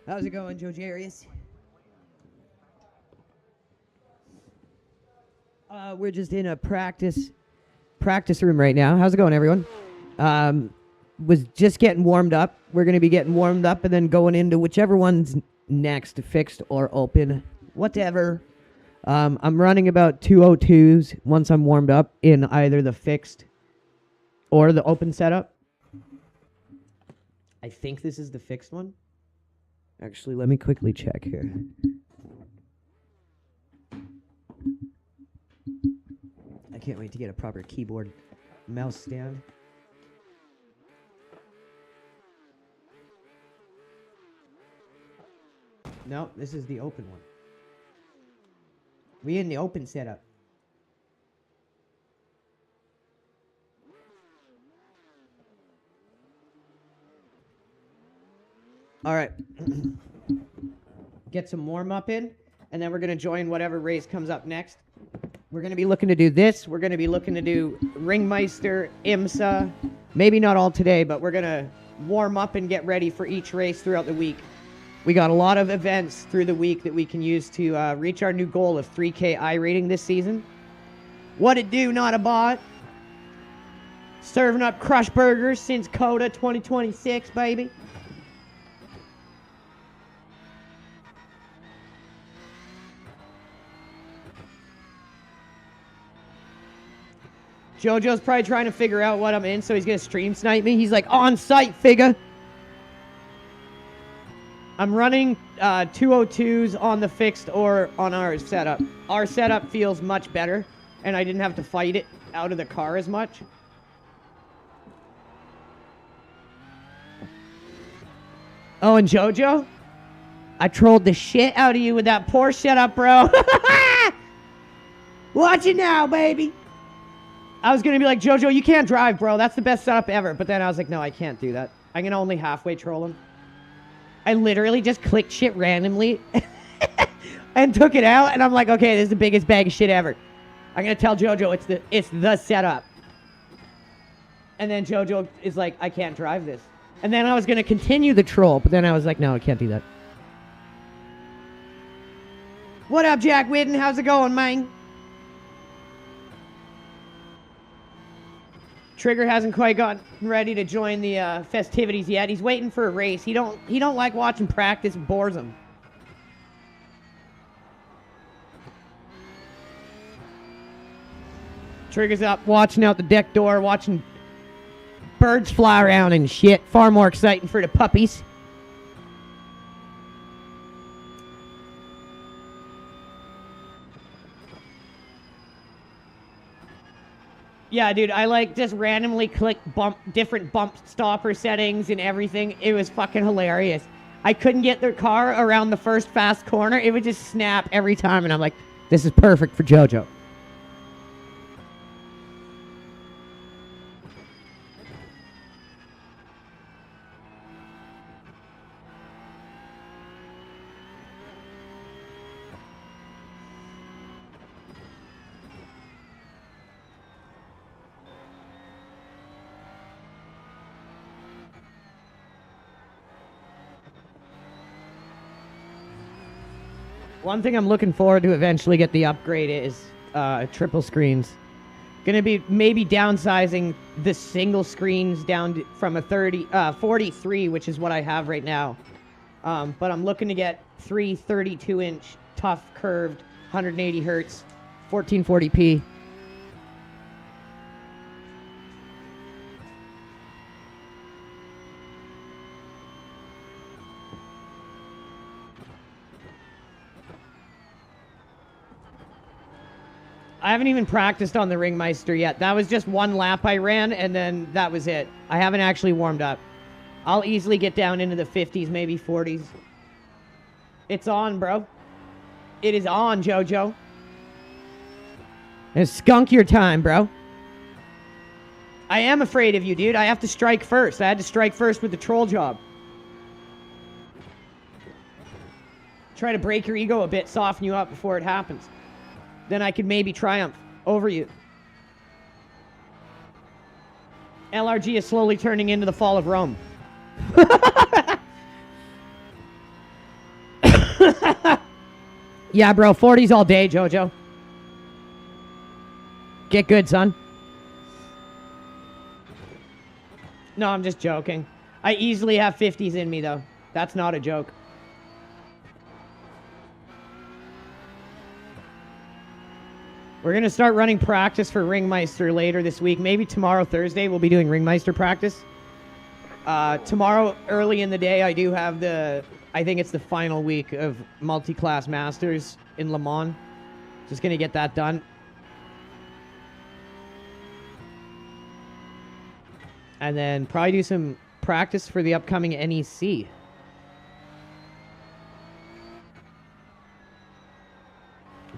How's it going, Joe Jarius? We're just in a practice room right now. How's it going, everyone? Was just getting warmed up. We're going to be getting warmed up and then going into whichever one's next, fixed or open, whatever. I'm running about 202s once I'm warmed up in either the fixed or the open setup. I think this is the fixed one. Actually, let me quickly check here. I can't wait to get a proper keyboard mouse stand. No, this is the open one. We in the open setup. All right. Get some warm up in, and then we're going to join whatever race comes up next. We're going to be looking to do this. We're going to be looking to do Ringmeister, IMSA. Maybe not all today, but we're going to warm up and get ready for each race throughout the week. We got a lot of events through the week that we can use to reach our new goal of 3K IRating this season. What it do, not a bot. Serving up crush burgers since CODA 2026, baby. JoJo's probably trying to figure out what I'm in, so he's going to stream snipe me. He's like, on site, figure. I'm running 202s on the fixed or on our setup. Our setup feels much better, and I didn't have to fight it out of the car as much. Oh, and JoJo? I trolled the shit out of you with that Porsche setup, bro. Watch it now, baby. I was going to be like, JoJo, you can't drive, bro. That's the best setup ever. But then I was like, no, I can't do that. I'm going to only halfway troll him. I literally just clicked shit randomly and took it out. And I'm like, okay, this is the biggest bag of shit ever. I'm going to tell JoJo it's the setup. And then JoJo is like, I can't drive this. And then I was going to continue the troll. But then I was like, no, I can't do that. What up, Jack Whitten? How's it going, man? Trigger hasn't quite gotten ready to join the festivities yet. He's waiting for a race. He don't like watching practice. It bores him. Trigger's up watching out the deck door, watching birds fly around and shit. Far more exciting for the puppies. Yeah, dude, I like just randomly click different bump stopper settings and everything. It was fucking hilarious. I couldn't get the car around the first fast corner. It would just snap every time, and I'm like, this is perfect for JoJo. One thing I'm looking forward to eventually get the upgrade is triple screens. Gonna be maybe downsizing the single screens down from a 43, which is what I have right now. But I'm looking to get 3 32-inch tough curved 180 hertz 1440p. I haven't even practiced on the Ringmeister yet. That was just one lap I ran, and then that was it. I haven't actually warmed up. I'll easily get down into the 50s, maybe 40s. It's on, bro. It is on, JoJo. And skunk your time, bro. I am afraid of you, dude. I have to strike first. I had to strike first with the troll job. Try to break your ego a bit, soften you up before it happens. Then I could maybe triumph over you. LRG is slowly turning into the fall of Rome. Yeah, bro, 40s all day, Jojo. Get good, son. No, I'm just joking. I easily have 50s in me, though. That's not a joke. We're going to start running practice for Ringmeister later this week. Maybe tomorrow, Thursday, we'll be doing Ringmeister practice. Tomorrow, early in the day, I do have I think it's the final week of multi-class masters in Le Mans. Just going to get that done. And then probably do some practice for the upcoming NEC.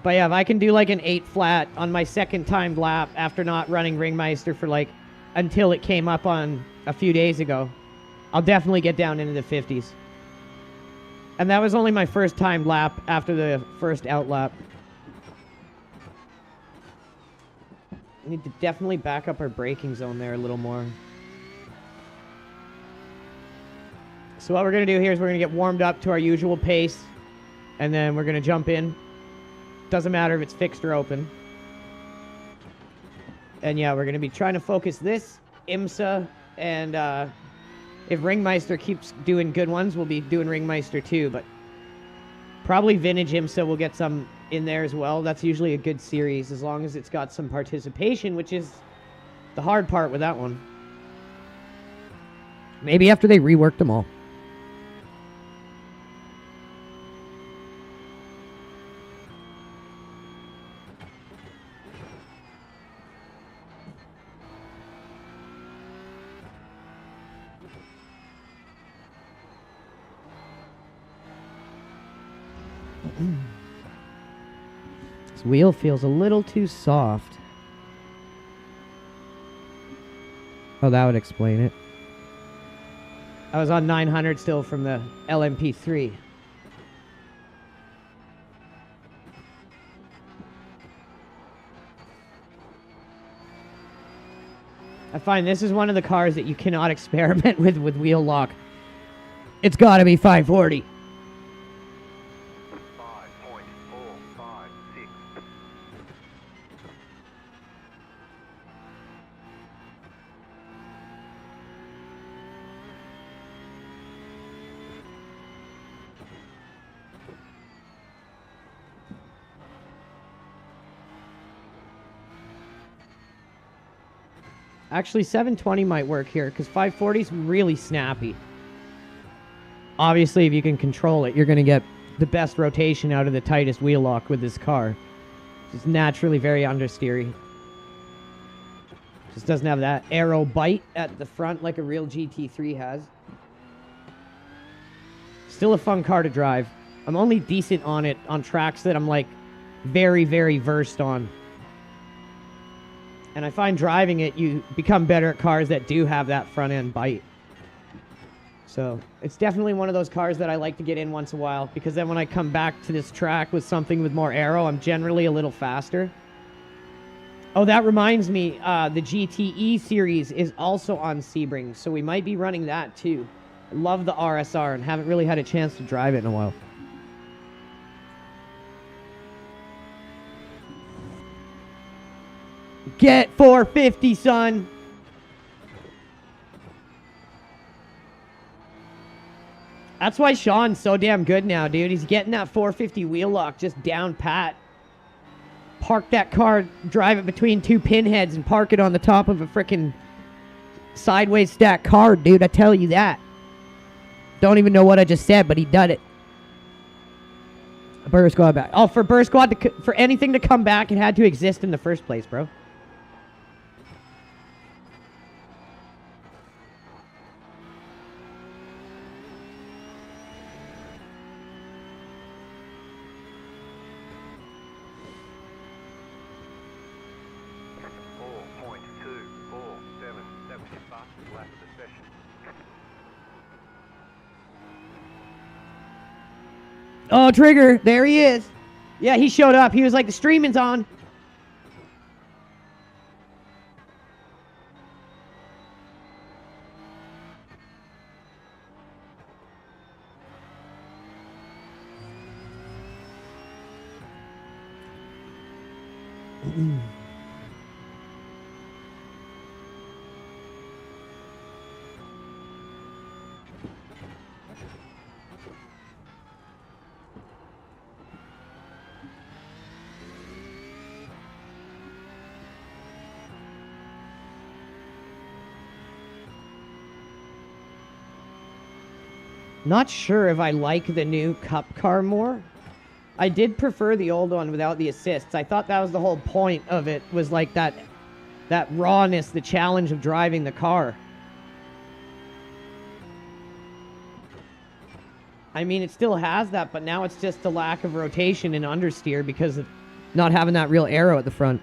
But yeah, if I can do like an 8 flat on my second timed lap after not running Ringmeister for like until it came up on a few days ago, I'll definitely get down into the 50s. And that was only my first timed lap after the first out lap. We need to definitely back up our braking zone there a little more. So what we're going to do here is we're going to get warmed up to our usual pace, and then we're going to jump in. Doesn't matter if it's fixed or open. And yeah, we're going to be trying to focus this, IMSA, and if Ringmeister keeps doing good ones, we'll be doing Ringmeister too, but probably Vintage IMSA will get some in there as well. That's usually a good series as long as it's got some participation, which is the hard part with that one. Maybe after they reworked them all. This wheel feels a little too soft. Oh, that would explain it. I was on 900 still from the LMP3. I find this is one of the cars that you cannot experiment with wheel lock. It's got to be 540. Actually, 720 might work here, because 540 is really snappy. Obviously, if you can control it, you're going to get the best rotation out of the tightest wheel lock with this car. It's naturally very understeery. Just doesn't have that aero bite at the front like a real GT3 has. Still a fun car to drive. I'm only decent on it on tracks that I'm like very, very versed on. And I find driving it, you become better at cars that do have that front end bite. So it's definitely one of those cars that I like to get in once in a while, because then when I come back to this track with something with more aero, I'm generally a little faster. Oh, that reminds me, the GTE series is also on Sebring, so we might be running that too. I love the RSR and haven't really had a chance to drive it in a while. Get 450, son. That's why Sean's so damn good now, dude. He's getting that 450 wheel lock just down pat. Park that car, drive it between two pinheads, and park it on the top of a freaking sideways stacked car, dude. I tell you that. Don't even know what I just said, but he done it. Burr Squad back. Oh, for Burr Squad, for anything to come back, it had to exist in the first place, bro. Oh, Trigger, there he is. Yeah, he showed up. He was like, the streaming's on. Not sure if I like the new Cup car more. I did prefer the old one without the assists. I thought that was the whole point of it, was like that rawness, the challenge of driving the car. I mean, it still has that, but now it's just the lack of rotation and understeer because of not having that real arrow at the front.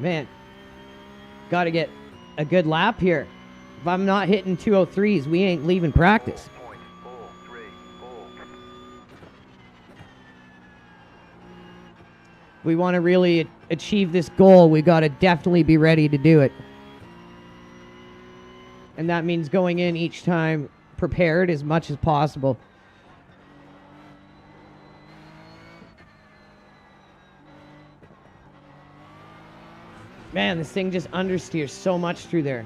Man, got to get a good lap here. If I'm not hitting 203s, we ain't leaving practice. If we want to really achieve this goal, we got to definitely be ready to do it. And that means going in each time prepared as much as possible. Man, this thing just understeers so much through there.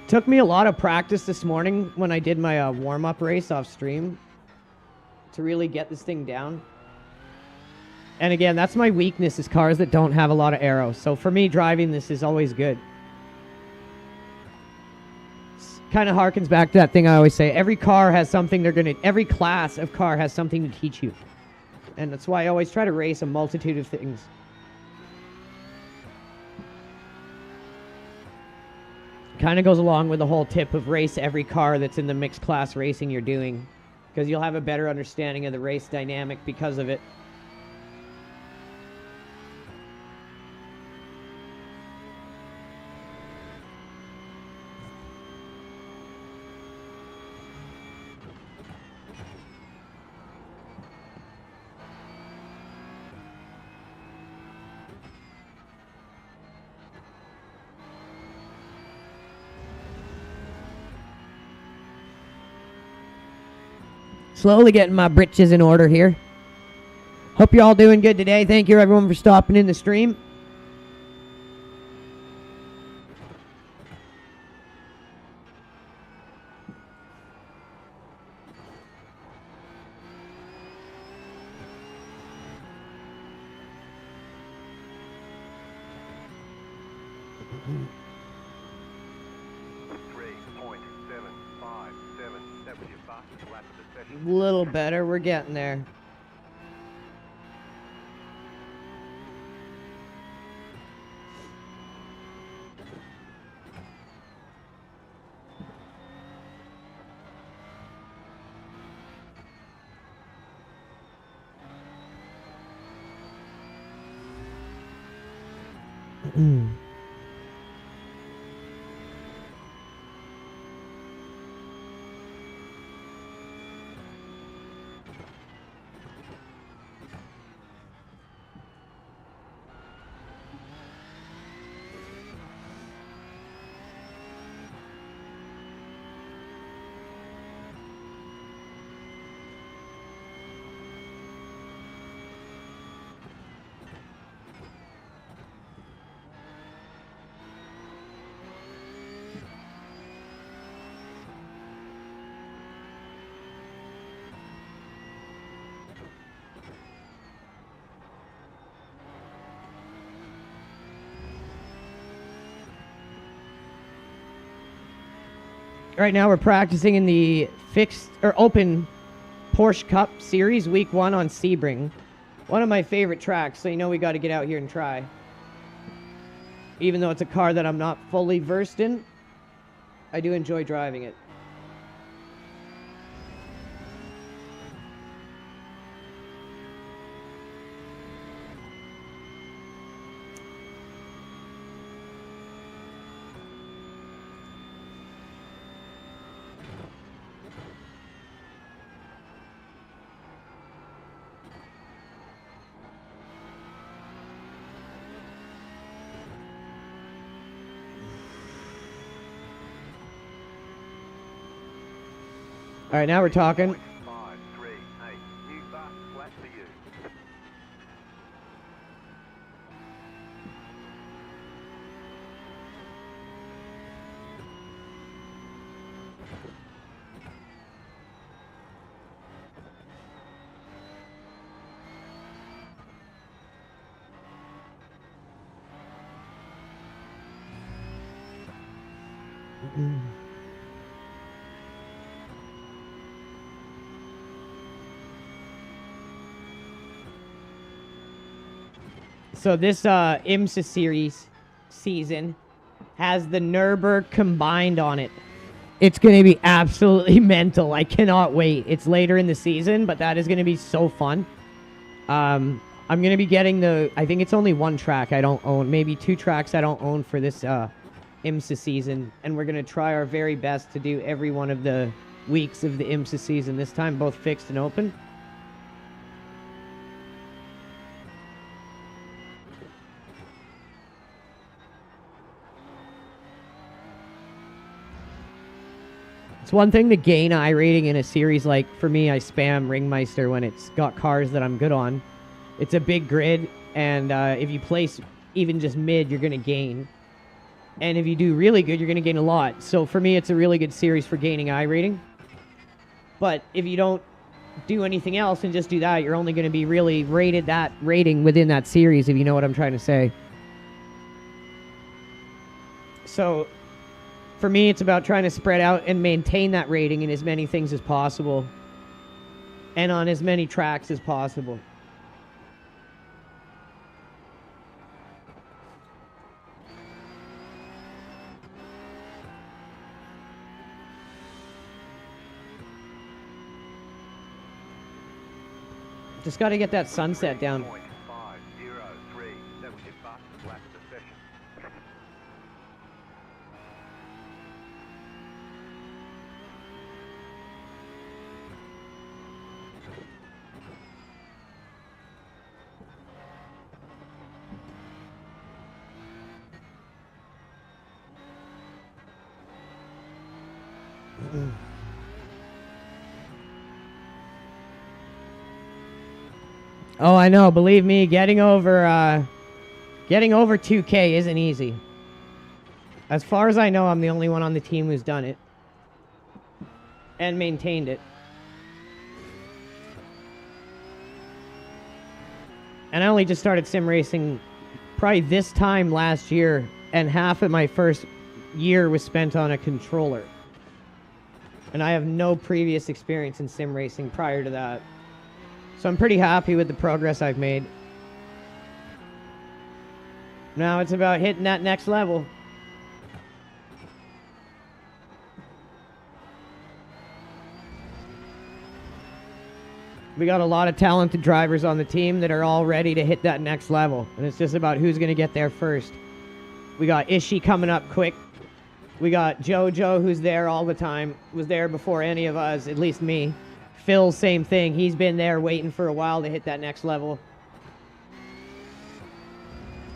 Took me a lot of practice this morning when I did my warm-up race off stream to really get this thing down. And again, that's my weakness, is cars that don't have a lot of arrows. So for me, driving this is always good. Kind of harkens back to that thing I always say. Every car has something every class of car has something to teach you. And that's why I always try to race a multitude of things. Kind of goes along with the whole tip of race every car that's in the mixed class racing you're doing, because you'll have a better understanding of the race dynamic because of it. Slowly getting my britches in order here. Hope you're all doing good today. Thank you, everyone, for stopping in the stream. A little better. We're getting there. Right now we're practicing in the fixed or open Porsche Cup Series Week 1 on Sebring. One of my favorite tracks, so you know we got to get out here and try. Even though it's a car that I'm not fully versed in, I do enjoy driving it. All right, now we're talking. 5, 3, 8. New fast flat for you. So this IMSA series season has the Nürburgring combined on it. It's going to be absolutely mental. I cannot wait. It's later in the season, but that is going to be so fun. I'm going to be getting I think it's only one track I don't own. Maybe 2 tracks I don't own for this IMSA season. And we're going to try our very best to do every one of the weeks of the IMSA season. This time both fixed and open. It's one thing to gain IRating in a series like, for me, I spam Ringmeister when it's got cars that I'm good on. It's a big grid, and if you place even just mid, you're going to gain. And if you do really good, you're going to gain a lot. So for me, it's a really good series for gaining IRating. But if you don't do anything else and just do that, you're only going to be really rated that rating within that series, if you know what I'm trying to say. So for me, it's about trying to spread out and maintain that rating in as many things as possible and on as many tracks as possible. Just got to get that sunset down. 5, 0, 3. That was your fastest lap of the session. Oh, I know. Believe me, getting over 2K isn't easy. As far as I know, I'm the only one on the team who's done it and maintained it. And I only just started sim racing probably this time last year, and half of my first year was spent on a controller. And I have no previous experience in sim racing prior to that. So I'm pretty happy with the progress I've made. Now it's about hitting that next level. We got a lot of talented drivers on the team that are all ready to hit that next level. And it's just about who's going to get there first. We got Ishi coming up quick. We got Jojo, who's there all the time. Was there before any of us, at least me. Phil, same thing. He's been there waiting for a while to hit that next level.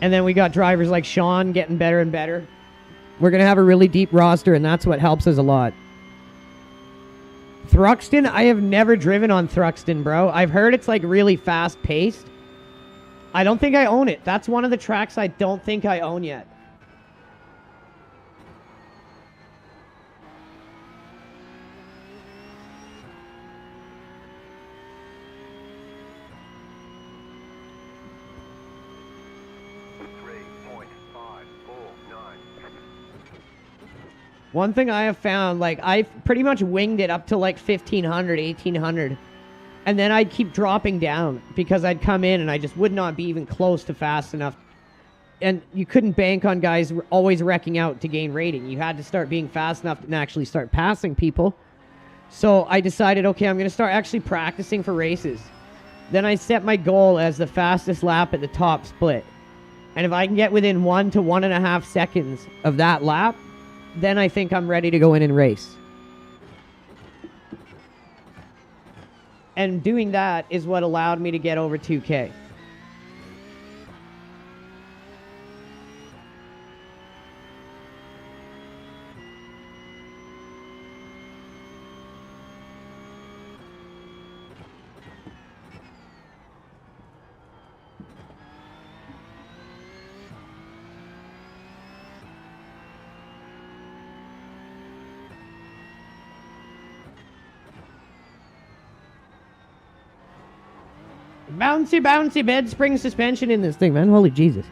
And then we got drivers like Sean getting better and better. We're going to have a really deep roster, and that's what helps us a lot. Thruxton, I have never driven on Thruxton, bro. I've heard it's like really fast-paced. I don't think I own it. That's one of the tracks I don't think I own yet. One thing I have found, like, I've pretty much winged it up to like 1500, 1800. And then I'd keep dropping down because I'd come in and I just would not be even close to fast enough. And you couldn't bank on guys always wrecking out to gain rating. You had to start being fast enough and actually start passing people. So I decided, okay, I'm going to start actually practicing for races. Then I set my goal as the fastest lap at the top split. And if I can get within 1 to 1.5 seconds of that lap, then I think I'm ready to go in and race. And doing that is what allowed me to get over 2K. Bouncy, bouncy bed spring suspension in this thing, man. Holy Jesus.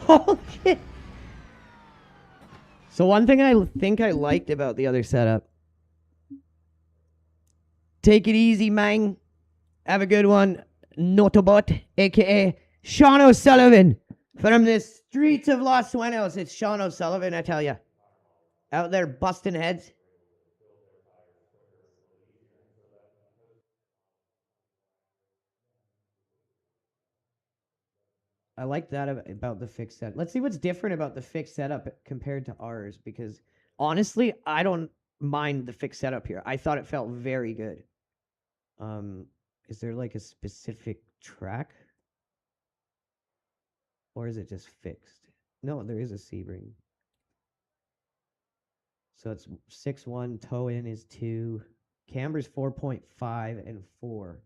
Holy shit. So one thing I think I liked about the other setup. Take it easy, man. Have a good one. Notobot, a.k.a. Sean O'Sullivan. From the streets of Los Sueños. It's Sean O'Sullivan, I tell ya. Out there busting heads. I like that about the fixed set. Let's see what's different about the fixed setup compared to ours. Because honestly, I don't mind the fixed setup here. I thought it felt very good. Is there like a specific track? Or is it just fixed? No, there is a Sebring. So it's 6.1, toe in is 2. Camber's 4.5 and 4.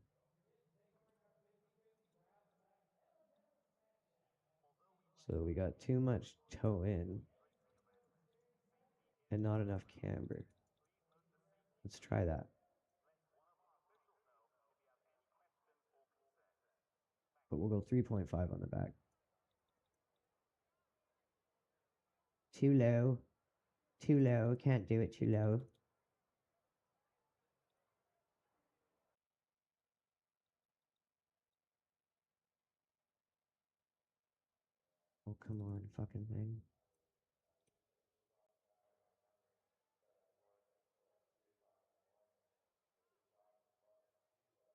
So we got too much toe in and not enough camber. Let's try that. But we'll go 3.5 on the back. Too low. Too low. Can't do it too low. Oh, come on, fucking thing.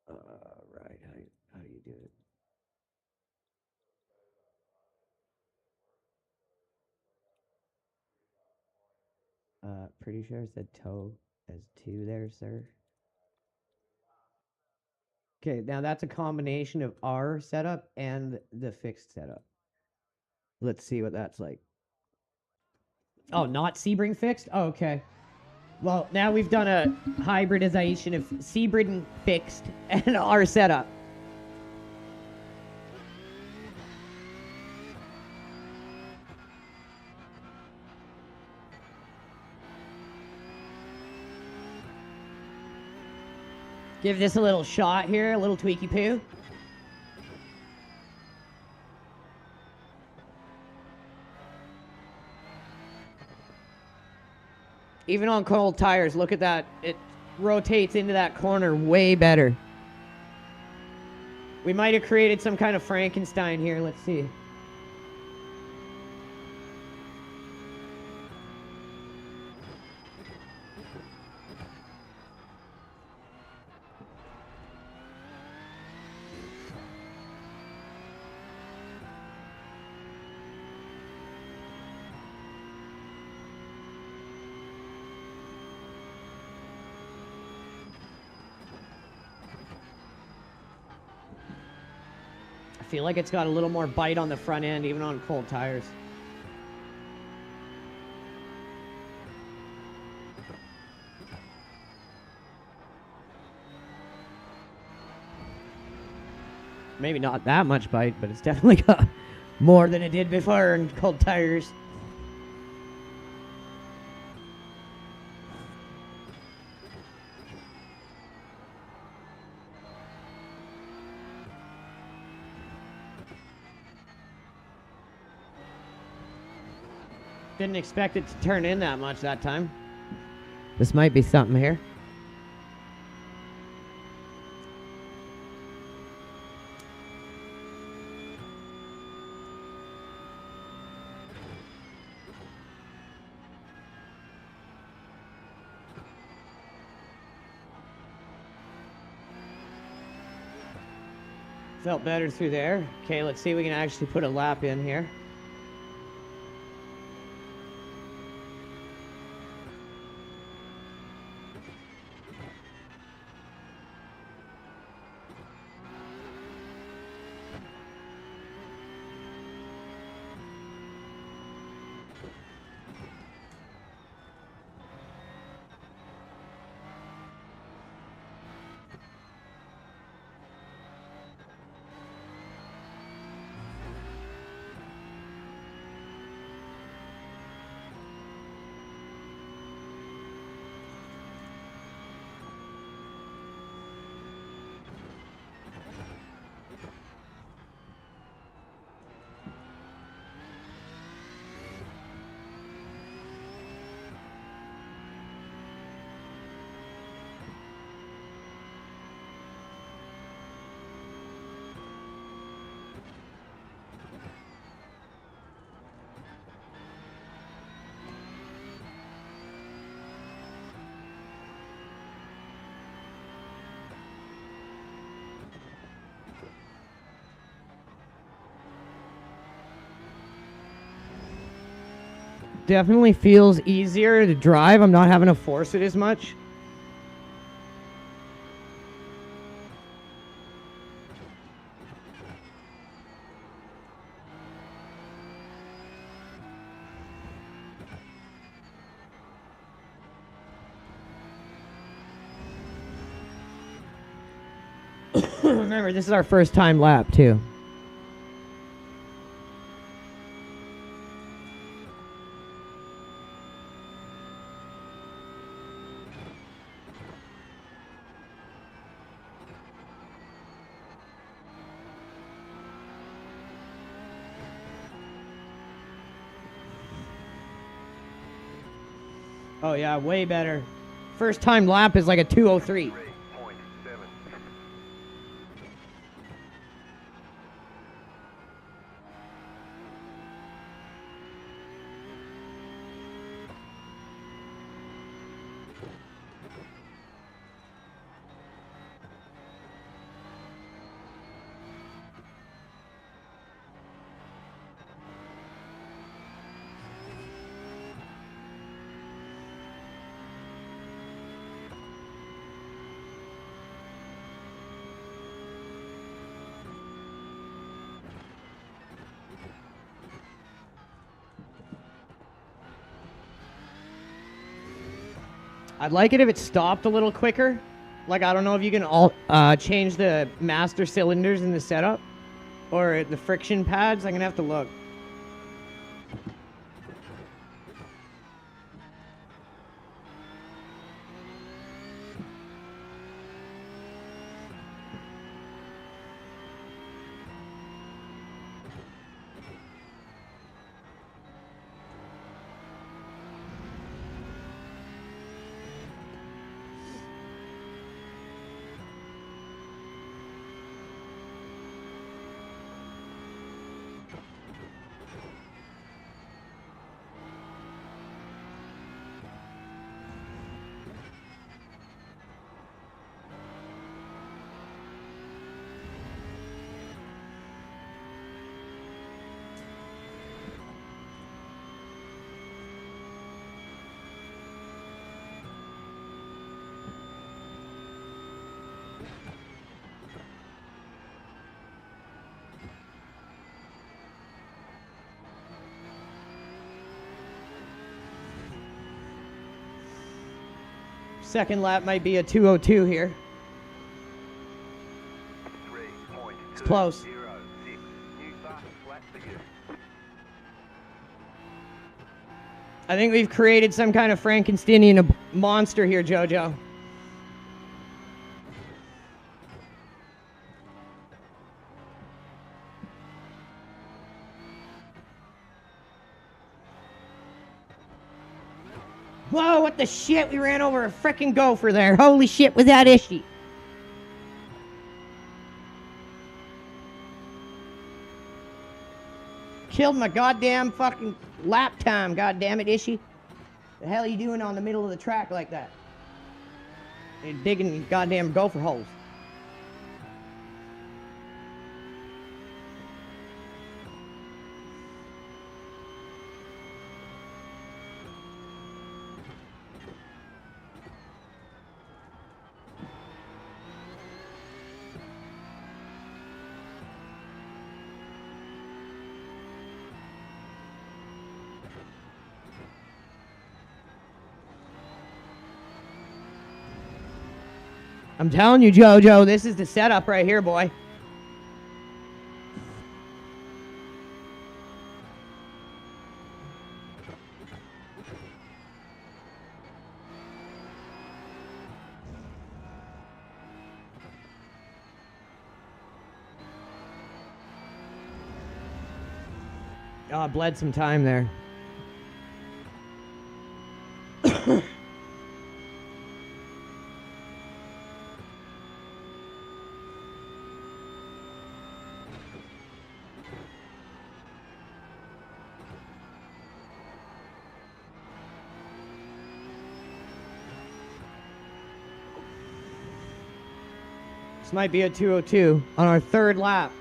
Right. How do you do it? Pretty sure I said toe as 2 there, sir. Okay, now that's a combination of our setup and the fixed setup. Let's see what that's like. Oh, not Sebring fixed? Oh, okay. Well, now we've done a hybridization of Sebring fixed and our setup. Give this a little shot here, a little tweaky poo. Even on cold tires, look at that. It rotates into that corner way better. We might have created some kind of Frankenstein here. Let's see. I feel like it's got a little more bite on the front end, even on cold tires. Maybe not that much bite, but it's definitely got more than it did before in cold tires. Didn't expect it to turn in that much that time. This might be something here. Felt better through there. Okay, let's see if we can actually put a lap in here. Definitely feels easier to drive. I'm not having to force it as much. Remember, this is our first time lap, too. Oh, yeah, way better. First time lap is like a 2:03. 3.7. I'd like it if it stopped a little quicker. Like, I don't know if you can change the master cylinders in the setup or the friction pads. I'm going to have to look. Second lap might be a 2:02 here. 3.206. It's close. New fastest lap for you. I think we've created some kind of Frankensteinian monster here, Jojo. Whoa, what the shit? We ran over a frickin' gopher there. Holy shit, was that ishy? Killed my goddamn fucking lap time, goddamn it, Ishy. The hell are you doing on the middle of the track like that? You're digging goddamn gopher holes. I'm telling you, Jojo, this is the setup right here, boy. Oh, I bled some time there. This might be a 202 on our third lap.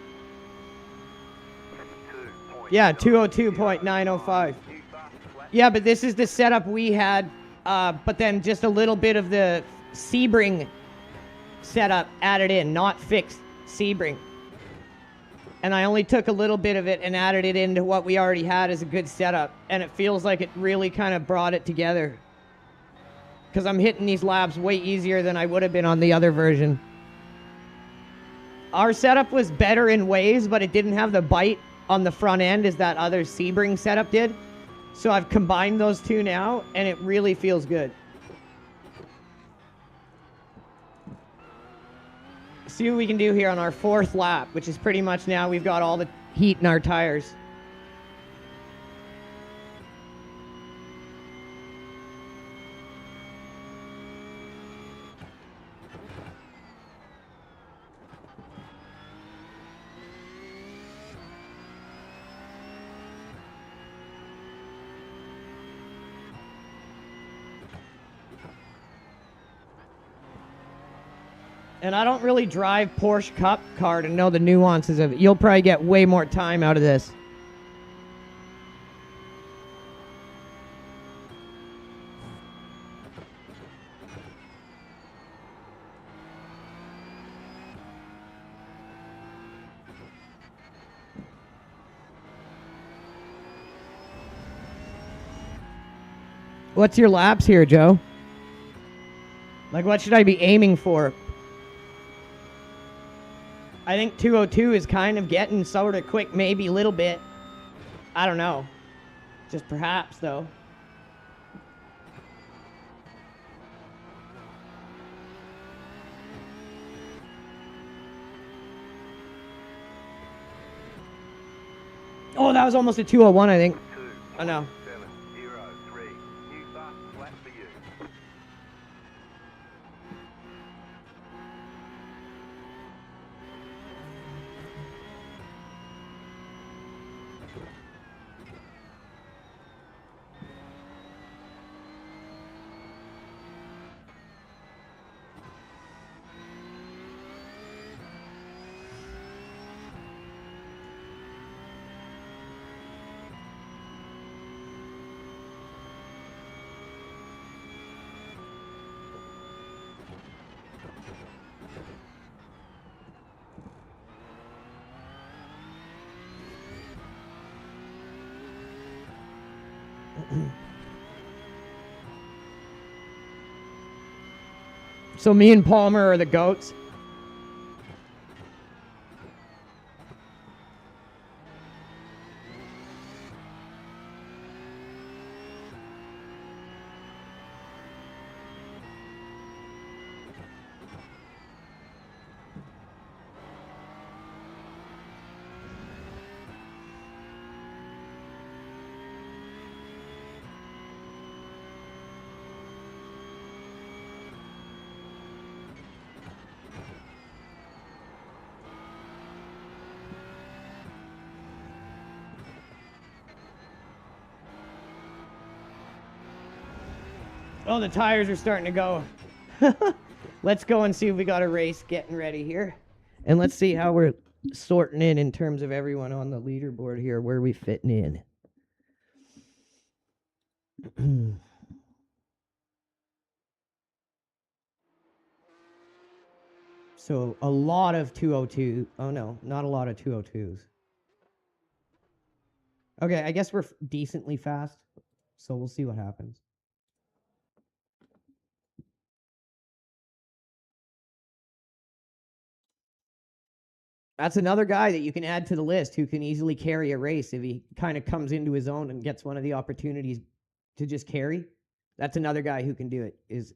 Yeah, 202.905. Yeah, but this is the setup we had, but then just a little bit of the Sebring setup added in, not fixed Sebring. And I only took a little bit of it and added it into what we already had as a good setup, and it feels like it really kind of brought it together. Because I'm hitting these laps way easier than I would have been on the other version. Our setup was better in ways, but it didn't have the bite on the front end as that other Sebring setup did. So I've combined those two now, and it really feels good. See what we can do here on our fourth lap, which is pretty much now we've got all the heat in our tires. And I don't really drive Porsche Cup car to know the nuances of it. You'll probably get way more time out of this. What's your laps here, Joe? Like, what should I be aiming for? I think 202 is kind of getting sort of quick, maybe a little bit. I don't know. Just perhaps, though. Oh, that was almost a 201, I think. Oh, no. 703. New fastest lap for you. So me and Palmer are the goats. Oh, the tires are starting to go. Let's go and see if we got a race getting ready here. And let's see how we're sorting in terms of everyone on the leaderboard here, where we fitting in. So a lot of 202. Oh no, not a lot of 202s. Okay, I guess we're decently fast. So we'll see what happens. That's another guy that you can add to the list who can easily carry a race if he kind of comes into his own and gets one of the opportunities to just carry. That's another guy who can do it, is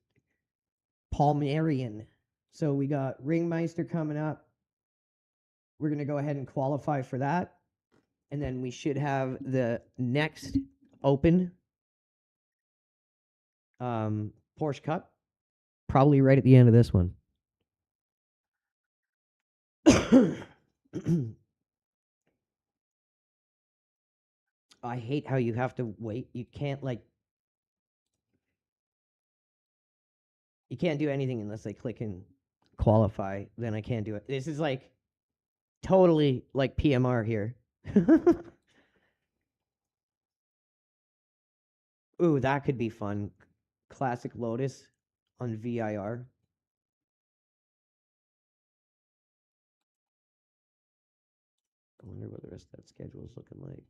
Palmerian. So we got Ringmeister coming up. We're going to go ahead and qualify for that. And then we should have the next open Porsche Cup, probably right at the end of this one. I hate how you have to wait. You can't you can't do anything unless I click and qualify. Then I can't do it. This is like totally like PMR here. Ooh, that could be fun. Classic Lotus on VIR. I wonder what the rest of that schedule is looking like.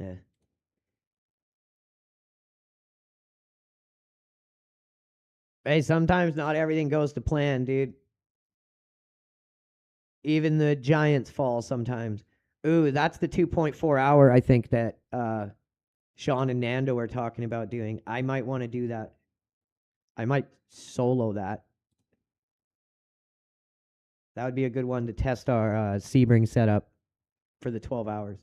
Yeah. Hey, sometimes not everything goes to plan, dude. Even the Giants fall sometimes. Ooh, that's the 2.4 hour I think that Sean and Nando are talking about doing. I might want to do that. I might solo that. That would be a good one to test our Sebring setup for the 12 hours.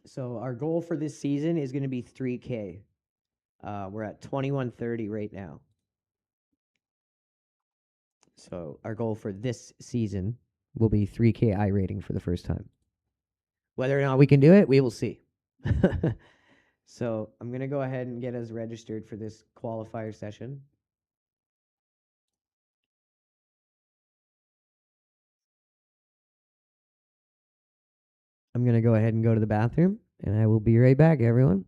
So our goal for this season is going to be 3K. We're at 2130 right now. So our goal for this season will be 3K IRating for the first time. Whether or not we can do it, we will see. So I'm going to go ahead and get us registered for this qualifier session. I'm going to go ahead and go to the bathroom, and I will be right back, everyone.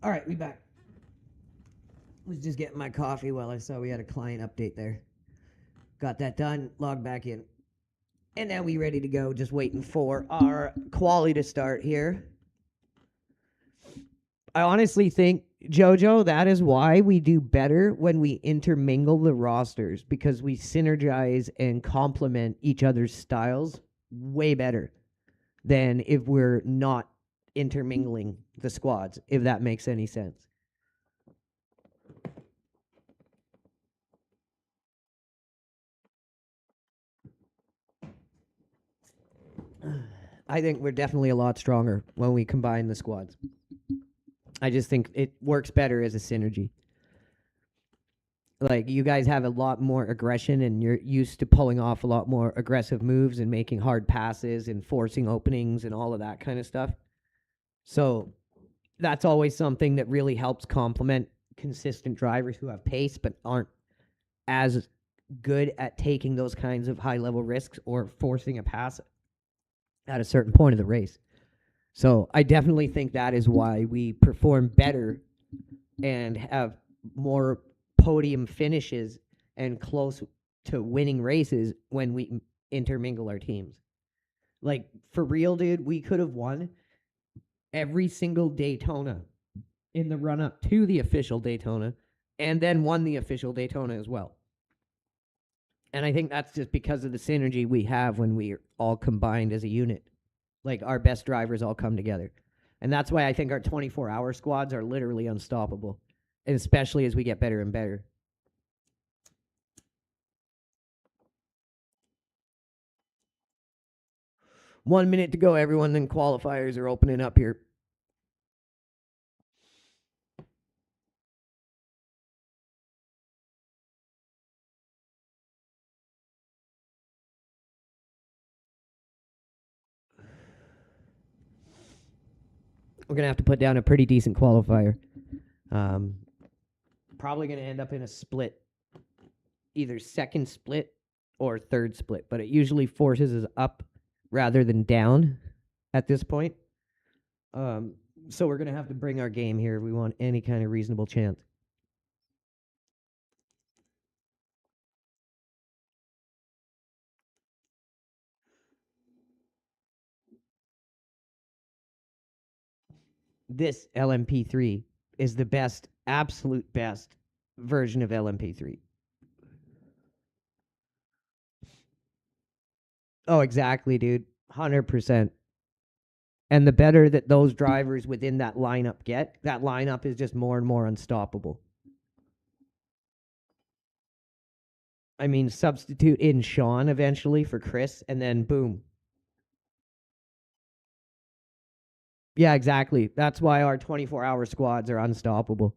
All right, we back. Was just getting my coffee while I saw we had a client update there. Got that done, logged back in. And now we ready to go, just waiting for our quality to start here. I honestly think, Jojo, that is why we do better when we intermingle the rosters, because we synergize and complement each other's styles way better than if we're not intermingling the squads, if that makes any sense. I think we're definitely a lot stronger when we combine the squads. I just think it works better as a synergy. Like, you guys have a lot more aggression and you're used to pulling off a lot more aggressive moves and making hard passes and forcing openings and all of that kind of stuff. So that's always something that really helps complement consistent drivers who have pace but aren't as good at taking those kinds of high level risks or forcing a pass at a certain point of the race. So I definitely think that is why we perform better and have more podium finishes and close to winning races when we intermingle our teams. Like, for real, dude, we could have won every single Daytona in the run up to the official Daytona and then won the official Daytona as well. And I think that's just because of the synergy we have when we're all combined as a unit. Like, our best drivers all come together. And that's why I think our 24-hour squads are literally unstoppable, and especially as we get better and better. One minute to go, everyone, then qualifiers are opening up here. We're going to have to put down a pretty decent qualifier. Probably going to end up in a split, either second split or third split, but it usually forces us up rather than down at this point. So we're going to have to bring our game here if we want any kind of reasonable chance. This LMP3 is the best, absolute best version of LMP3. Oh, exactly, dude. 100%. And the better that those drivers within that lineup get, that lineup is just more and more unstoppable. I mean, substitute in Sean eventually for Chris, and then boom. Yeah, exactly. That's why our 24-hour squads are unstoppable.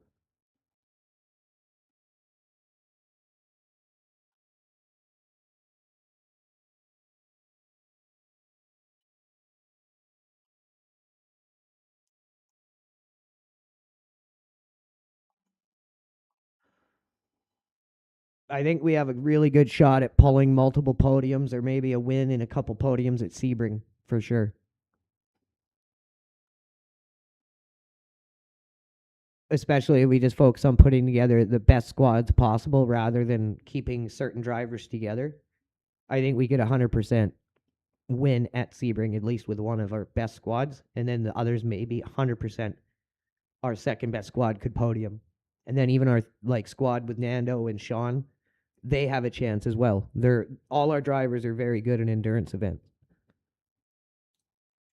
I think we have a really good shot at pulling multiple podiums, or maybe a win in a couple podiums at Sebring, for sure. Especially if we just focus on putting together the best squads possible rather than keeping certain drivers together. I think we could 100% win at Sebring, at least with one of our best squads, and then the others maybe 100% our second best squad could podium. And then even our squad with Nando and Sean, they have a chance as well. All our drivers are very good in endurance events.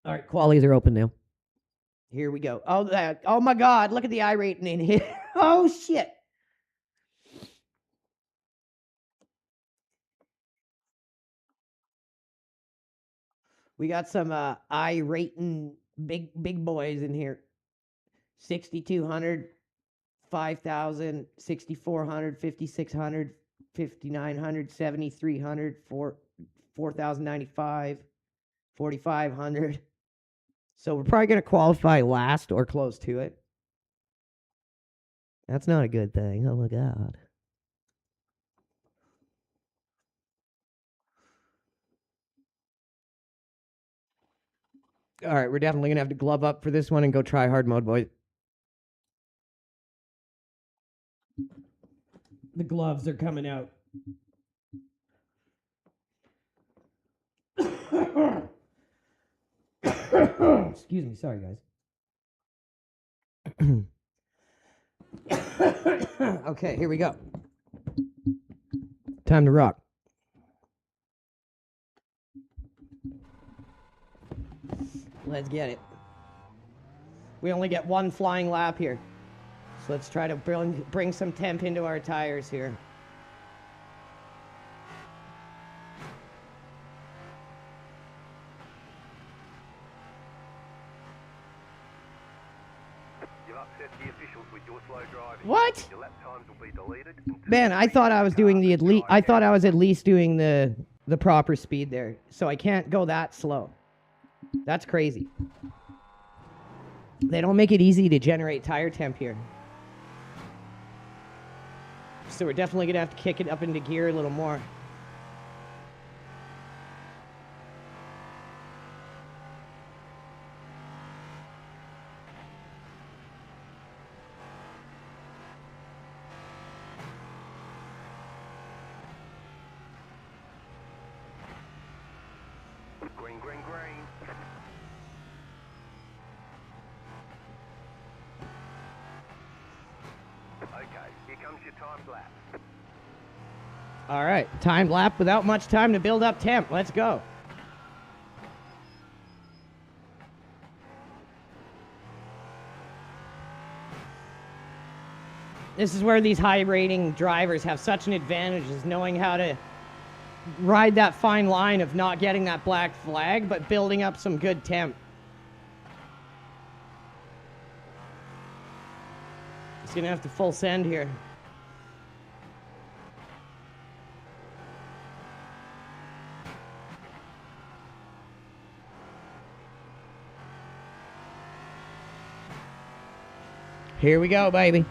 All right, qualies are open now. Here we go. Oh my God, look at the IRating in here. Oh shit. We got some IRating big boys in here. 6,200, 5,000, 6,400, 5,600, 5,900, 7,300, 4,095, 4,500. So we're probably going to qualify last or close to it. That's not a good thing. Oh my God. All right, we're definitely going to have to glove up for this one and go try hard mode, boys. The gloves are coming out. Excuse me, sorry guys. Okay, here we go. Time to rock. Let's get it. We only get one flying lap here. So let's try to bring some temp into our tires here. You've upset the officials with your slow driving. What? Your lap times will be deleted. Man, I thought I was doing the I thought I was at least doing the proper speed there. So I can't go that slow. That's crazy. They don't make it easy to generate tire temp here. So we're definitely going to have to kick it up into gear a little more. Green, green, green. Okay, here comes your timed lap. All right, timed lap without much time to build up temp. Let's go. This is where these high rating drivers have such an advantage, is knowing how to ride that fine line of not getting that black flag, but building up some good temp. It's gonna have to full send here. Here we go, baby.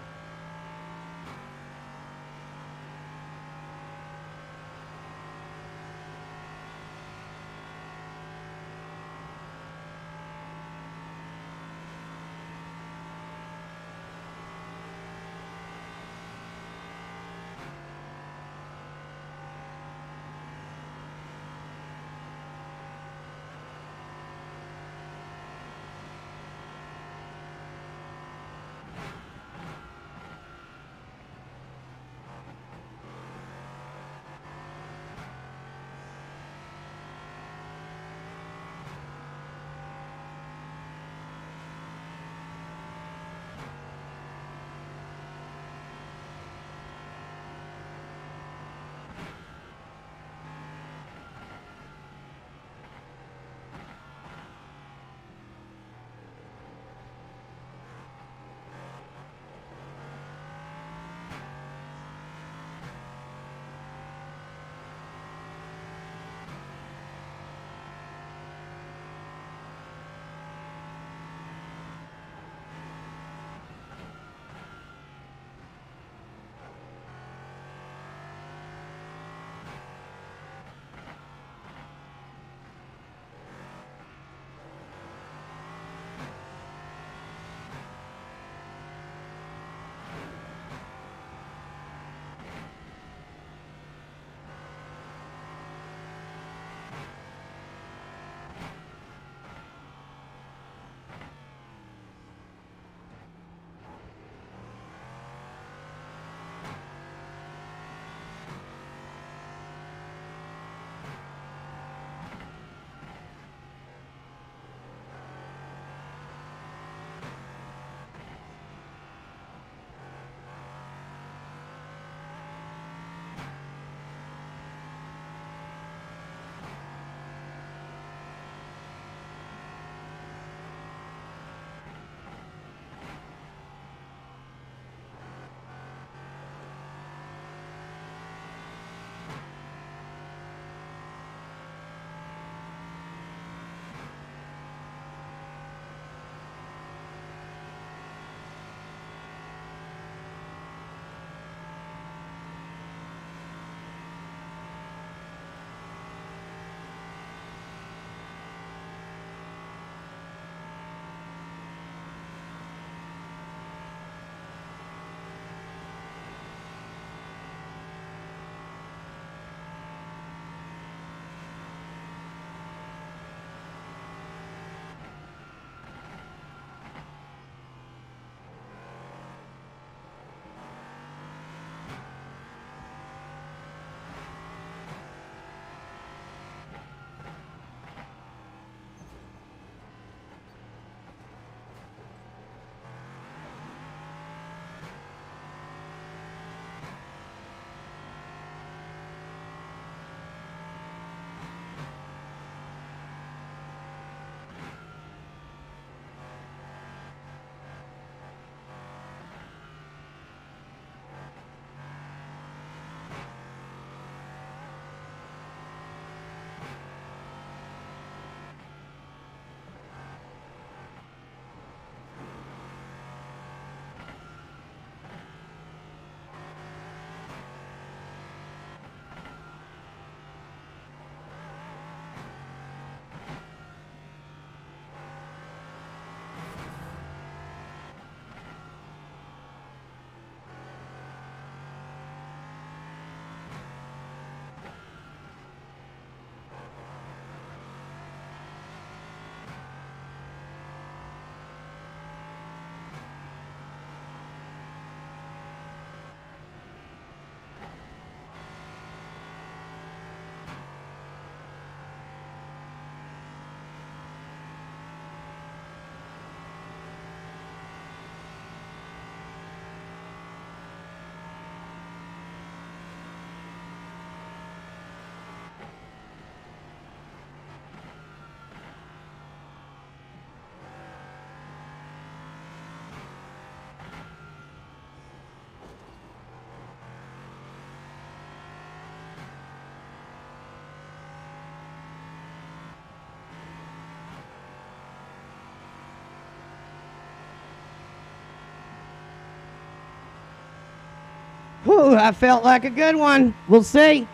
Whew, that felt like a good one. We'll see.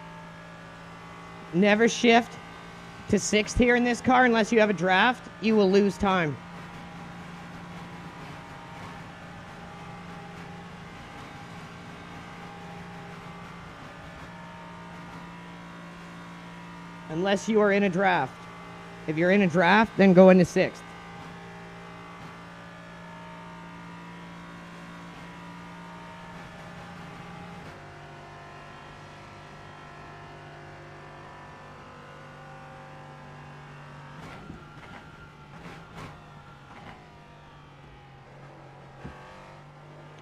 Never shift to sixth here in this car unless you have a draft. You will lose time. Unless you are in a draft. If you're in a draft, then go into sixth.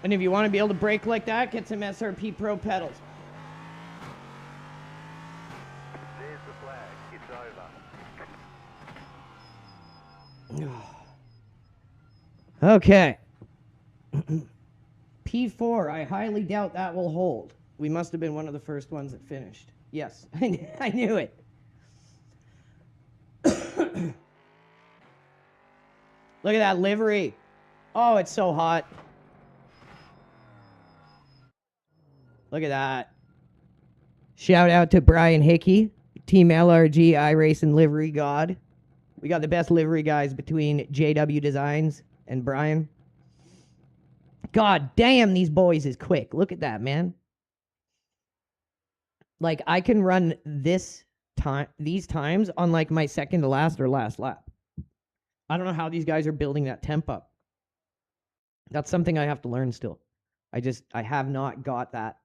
And if you want to be able to brake like that, get some SRP-PRO pedals. There's the flag. It's over. Okay. P4, I highly doubt that will hold. We must have been one of the first ones that finished. Yes, I knew it. Look at that livery. Oh, it's so hot. Look at that. Shout out to Brian Hickey, Team LRG iRacing livery god. We got the best livery guys between JW Designs and Brian. God damn, these boys is quick. Look at that, man. Like, I can run these times on like my second to last or last lap. I don't know how these guys are building that temp up. That's something I have to learn still. I have not got that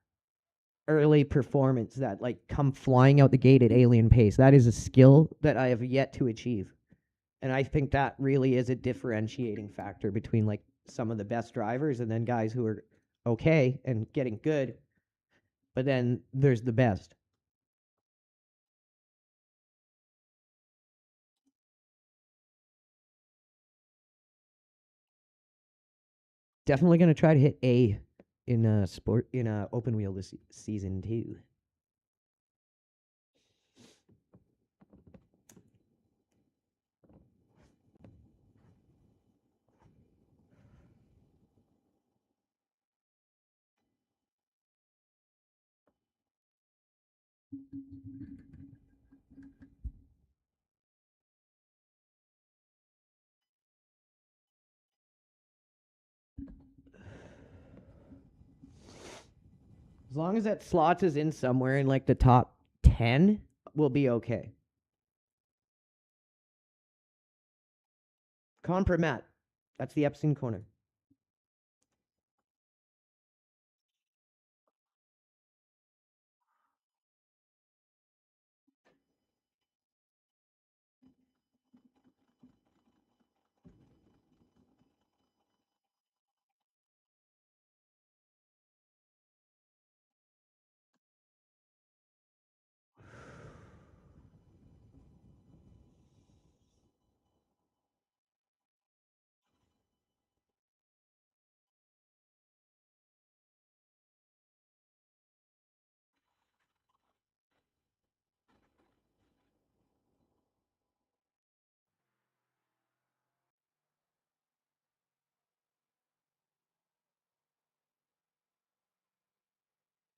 early performance that like come flying out the gate at alien pace. That is a skill that I have yet to achieve. And I think that really is a differentiating factor between like some of the best drivers and then guys who are okay and getting good. But then there's the best. Definitely going to try to hit A in open wheel this season too. As long as that slots is in somewhere in like the top 10, we'll be okay. Compromat. That's the Epstein corner.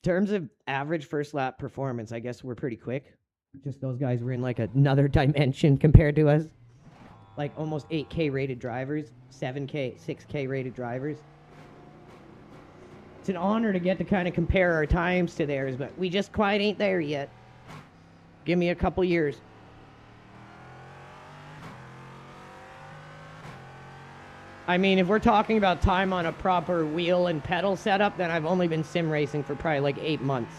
In terms of average first lap performance, I guess we're pretty quick. Just those guys were in like another dimension compared to us. Like almost 8K rated drivers, 7K, 6K rated drivers. It's an honor to get to kind of compare our times to theirs, but we just quite ain't there yet. Give me a couple years. I mean, if we're talking about time on a proper wheel and pedal setup, then I've only been sim racing for probably like 8 months.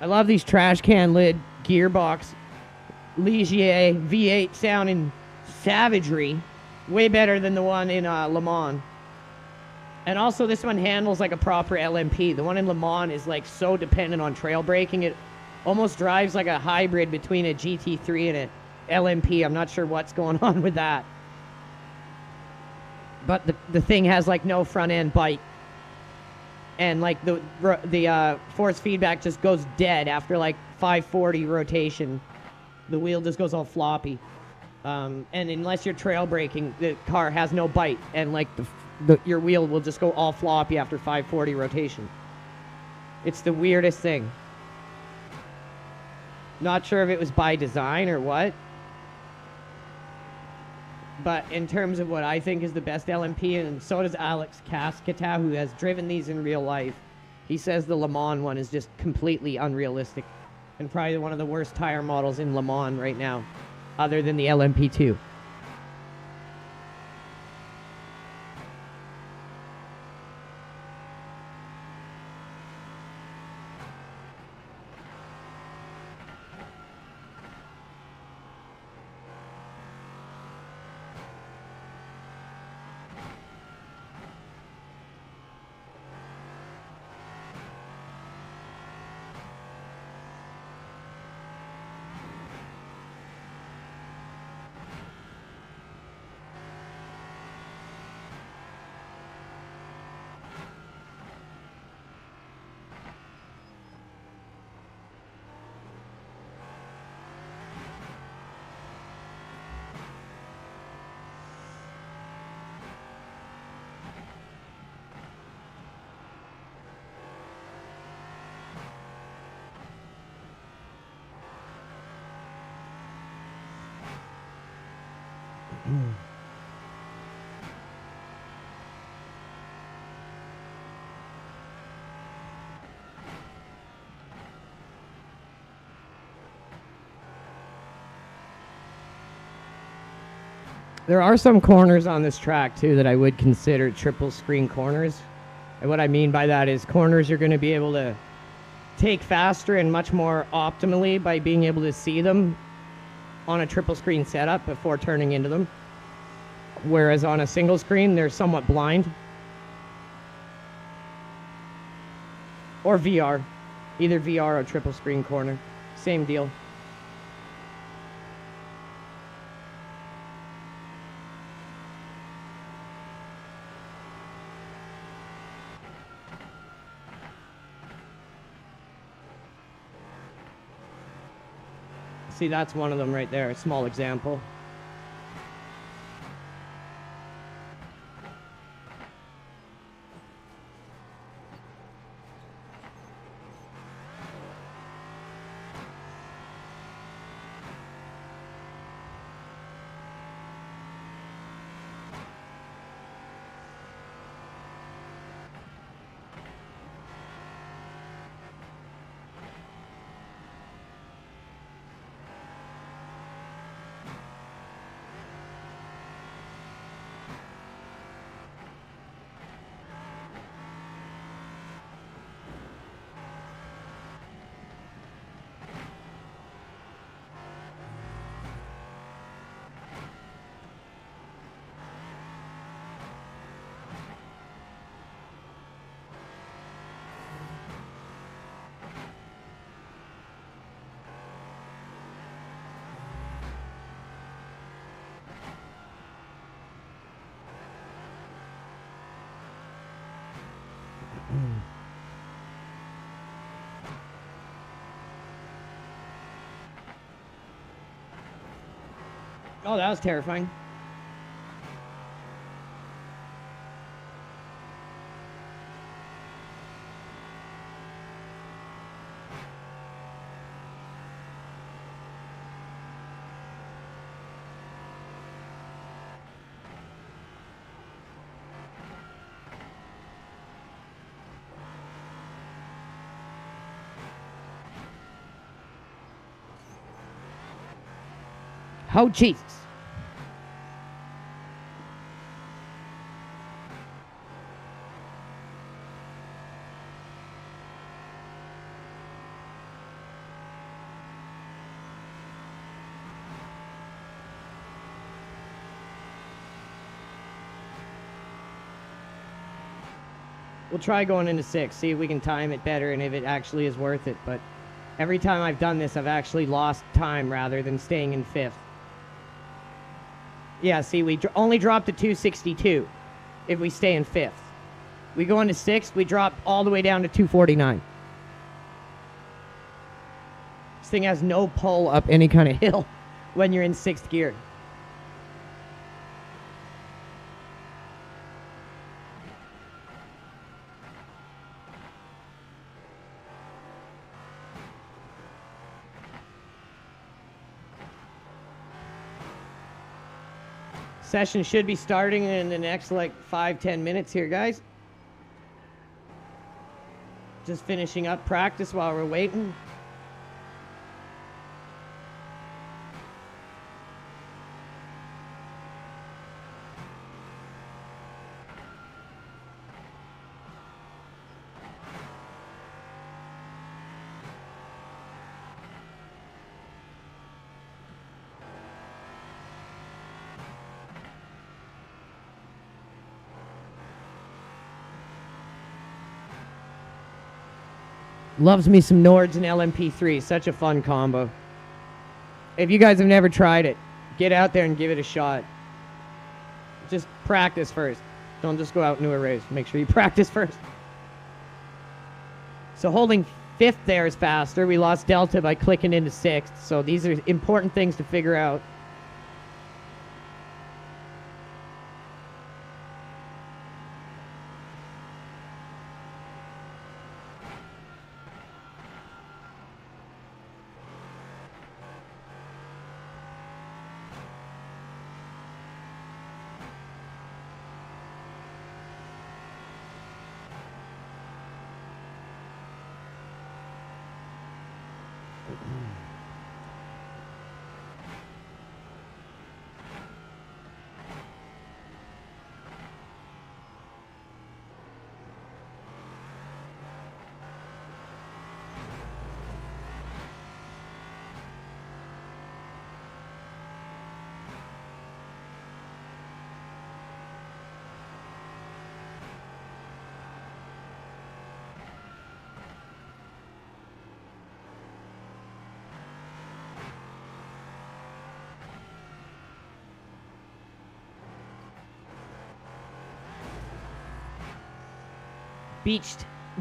I love these trash can lid gearbox Ligier V8 sounding savagery. Way better than the one in Le Mans. And also this one handles like a proper LMP. The one in Le Mans is like so dependent on trail braking. It almost drives like a hybrid between a GT3 and an LMP. I'm not sure what's going on with that. but the thing has like no front end bite, and like the force feedback just goes dead after like 540 rotation. The wheel just goes all floppy, and unless you're trail braking, the car has no bite, and like your wheel will just go all floppy after 540 rotation. It's the weirdest thing. Not sure if it was by design or what. But in terms of what I think is the best LMP, and so does Alex Cascata, who has driven these in real life, he says the Le Mans one is just completely unrealistic and probably one of the worst tire models in Le Mans right now, other than the LMP2. There are some corners on this track, too, that I would consider triple screen corners. And what I mean by that is corners you're going to be able to take faster and much more optimally by being able to see them on a triple screen setup before turning into them. Whereas on a single screen, they're somewhat blind. Or VR. Either VR or triple screen corner. Same deal. See, that's one of them right there, a small example. Oh, that was terrifying. Oh, Jesus. We'll try going into 6, see if we can time it better and if it actually is worth it. But every time I've done this, I've actually lost time rather than staying in 5th. Yeah, see, we only dropped to 262. if we stay in 5th. We go into 6th, we drop all the way down to 249. This thing has no pull up any kind of hill when you're in 6th gear. Session should be starting in the next like 5-10 minutes here, guys. Just finishing up practice while we're waiting. Loves me some Nords and LMP3. Such a fun combo. If you guys have never tried it, get out there and give it a shot. Just practice first. Don't just go out and do a race. Make sure you practice first. So holding 5th there is faster. We lost delta by clicking into 6th. So these are important things to figure out.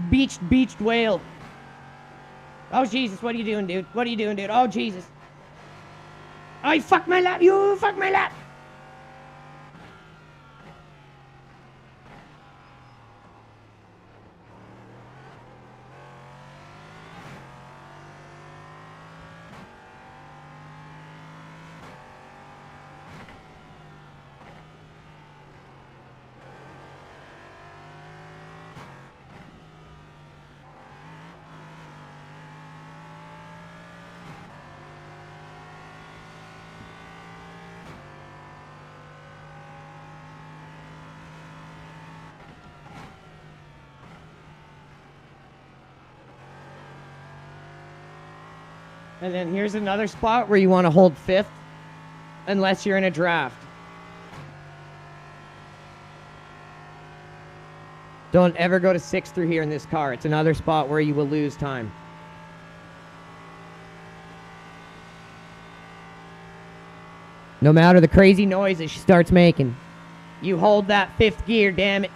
Beached whale. Oh, Jesus, what are you doing, dude? What are you doing, dude? Oh, Jesus. Oh, you fucked my lap. You fucked my lap. And then here's another spot where you want to hold 5th unless you're in a draft. Don't ever go to 6th through here in this car. It's another spot where you will lose time. No matter the crazy noises she starts making, you hold that 5th gear, damn it.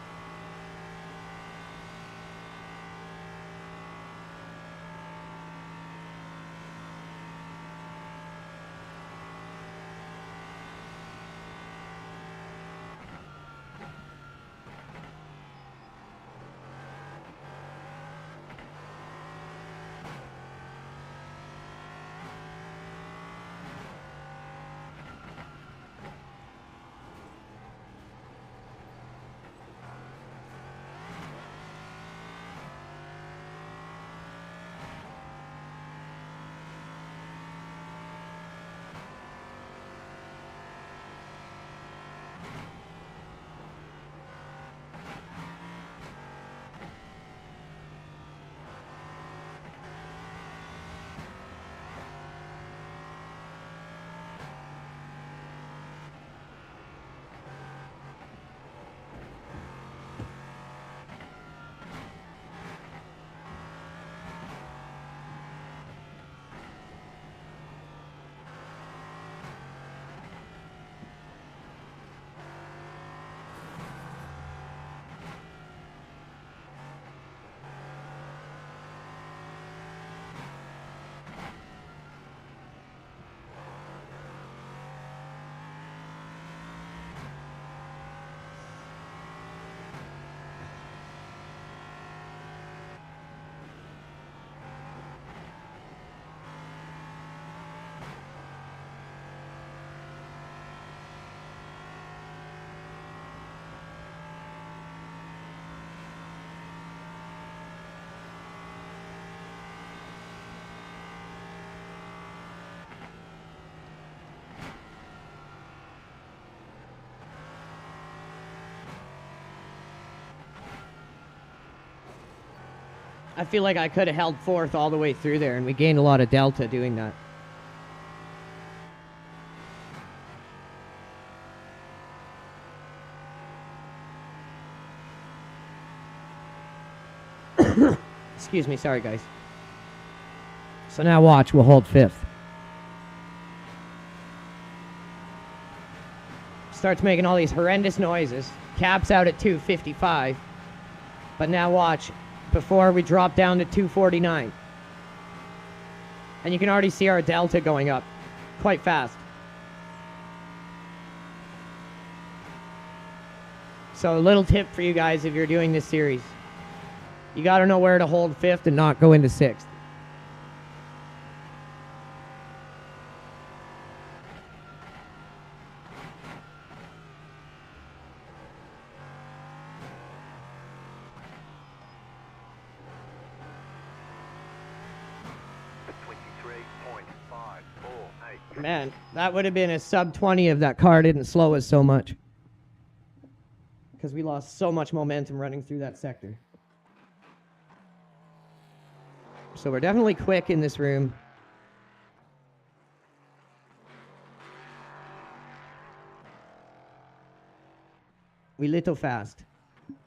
I feel like I could have held fourth all the way through there, and we gained a lot of delta doing that. Excuse me, sorry guys. So now watch, we'll hold fifth. Starts making all these horrendous noises. Caps out at 255. But now watch, before we drop down to 249. And you can already see our delta going up quite fast. So a little tip for you guys if you're doing this series. You got to know where to hold fifth and not go into sixth. Man, that would have been a sub 20 if that car didn't slow us so much. Because we lost so much momentum running through that sector. So we're definitely quick in this room. We little fast.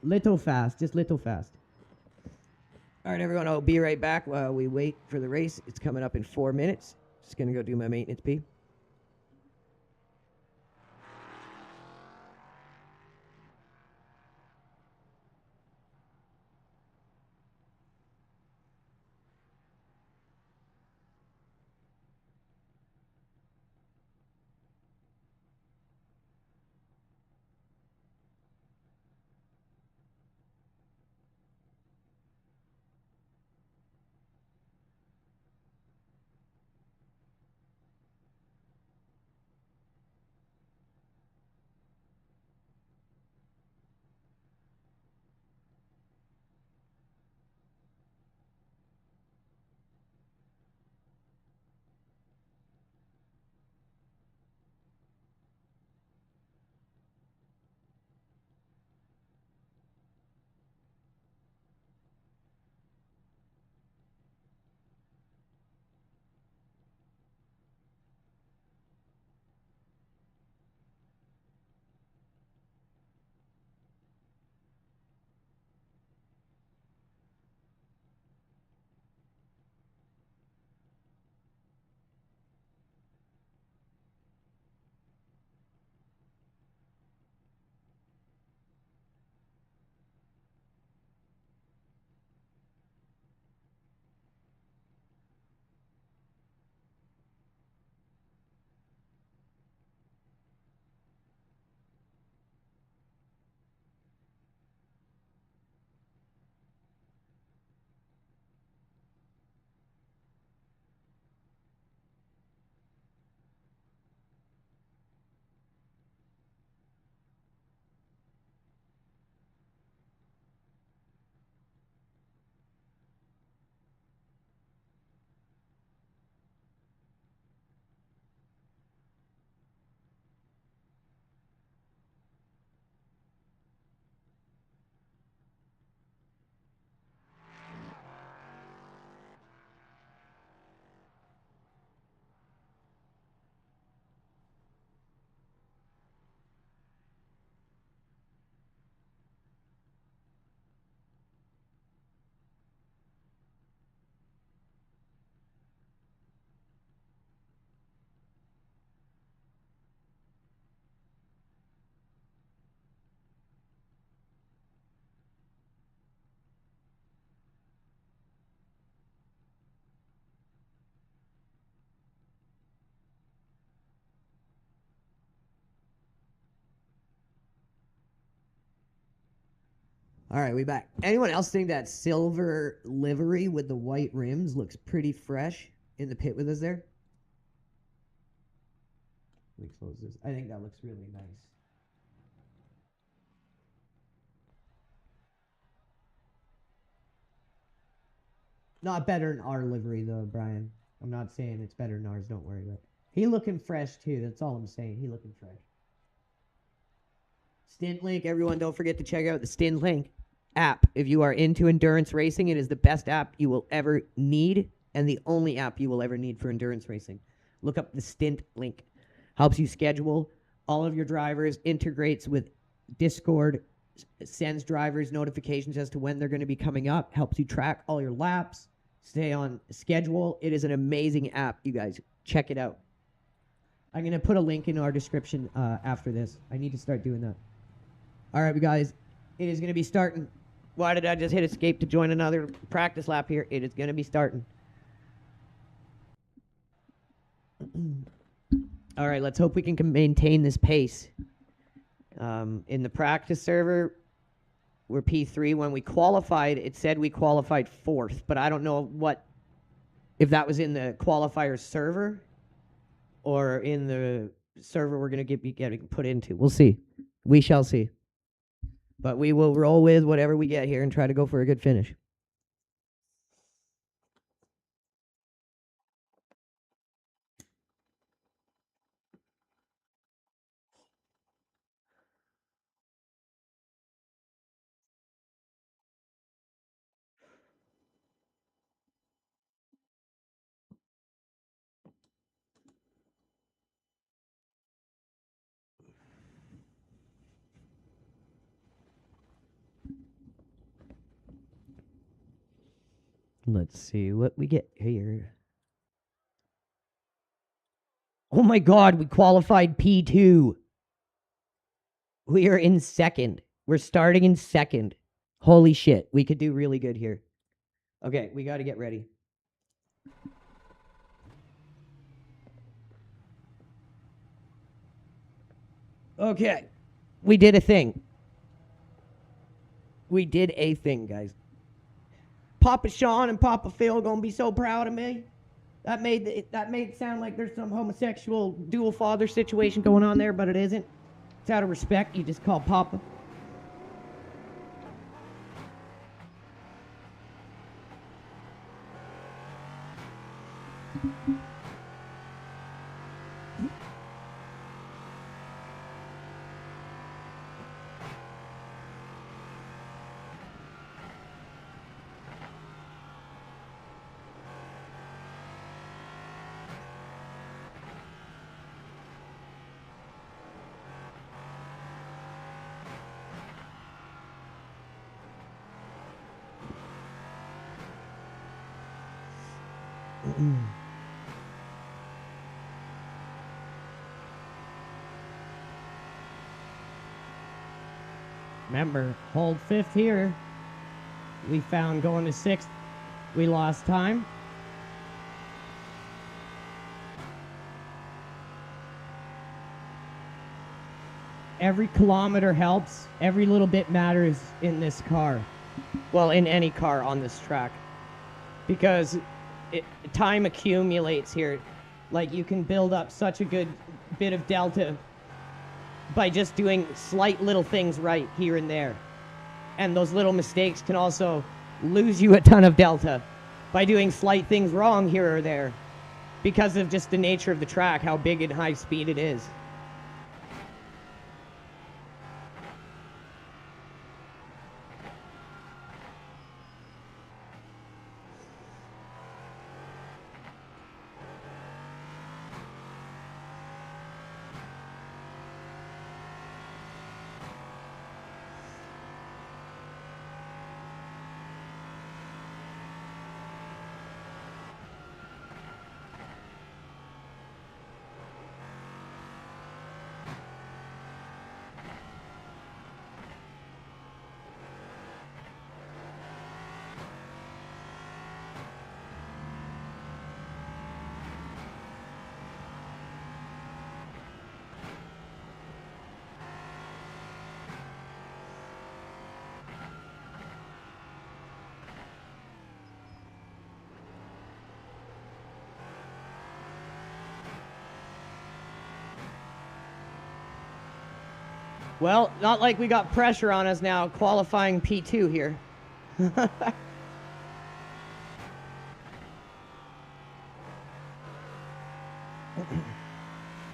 Little fast, just little fast. All right, everyone, I'll be right back while we wait for the race. It's coming up in 4 minutes. Just going to go do my maintenance pee. All right, we back. Anyone else think that silver livery with the white rims looks pretty fresh in the pit with us there? Let me close this. I think that looks really nice. Not better than our livery though, Brian. I'm not saying it's better than ours. Don't worry about it. He looking fresh too. That's all I'm saying. He looking fresh. Stint link, everyone. Don't forget to check out the stint link. app. If you are into endurance racing, it is the best app you will ever need and the only app you will ever need for endurance racing. Look up the Stint link. Helps you schedule all of your drivers, integrates with Discord, sends drivers notifications as to when they're going to be coming up, helps you track all your laps, stay on schedule. It is an amazing app, you guys. Check it out. I'm going to put a link in our description after this. I need to start doing that. All right, guys. It is going to be starting. Why did I just hit escape to join another practice lap here? It is going to be starting. All right, let's hope we can maintain this pace. In the practice server, we're P3. When we qualified, it said we qualified 4th, but I don't know if that was in the qualifier server or in the server we're going to be getting put into. We'll see. We shall see. But we will roll with whatever we get here and try to go for a good finish. Let's see what we get here. Oh my God, we qualified P2. We are in 2nd. We're starting in 2nd. Holy shit, we could do really good here. Okay, we got to get ready. Okay, we did a thing. We did a thing, guys. Papa Sean and Papa Phil gonna be so proud of me. That made it sound like there's some homosexual dual father situation going on there, but it isn't. It's out of respect. You just call Papa. Remember, hold 5th here. We found going to 6th, we lost time. Every kilometer helps. Every little bit matters in this car. Well, in any car on this track. Because time accumulates here. Like, you can build up such a good bit of delta by just doing slight little things right here and there. And those little mistakes can also lose you a ton of delta by doing slight things wrong here or there because of just the nature of the track, how big and high speed it is. Well, not like we got pressure on us now, qualifying P2 here.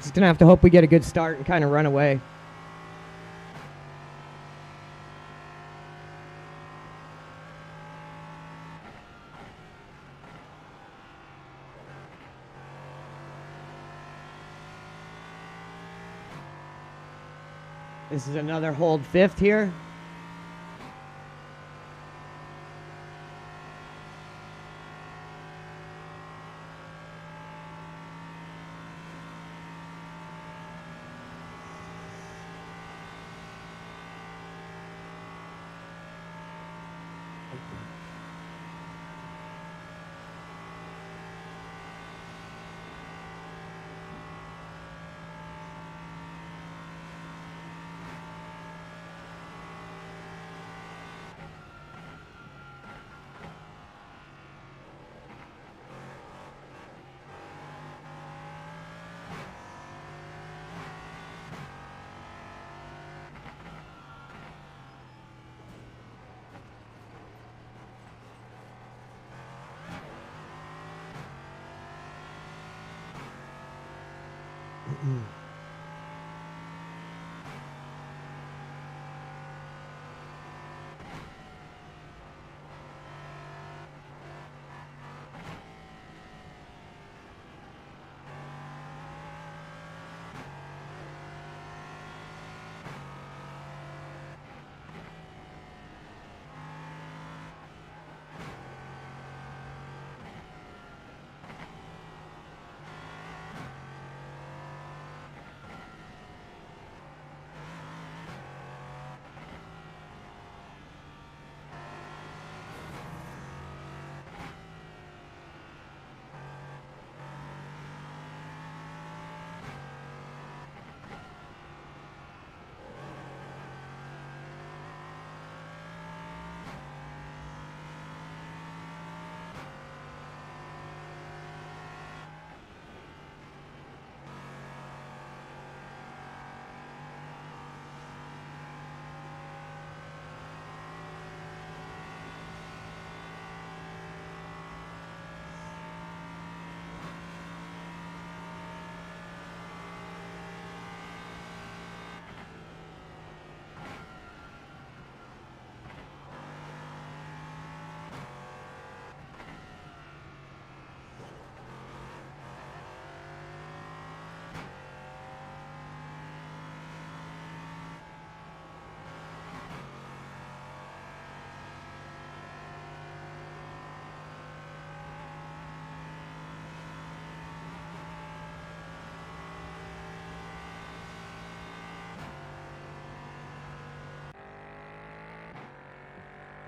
Just gonna have to hope we get a good start and kind of run away. This is another hold fifth here.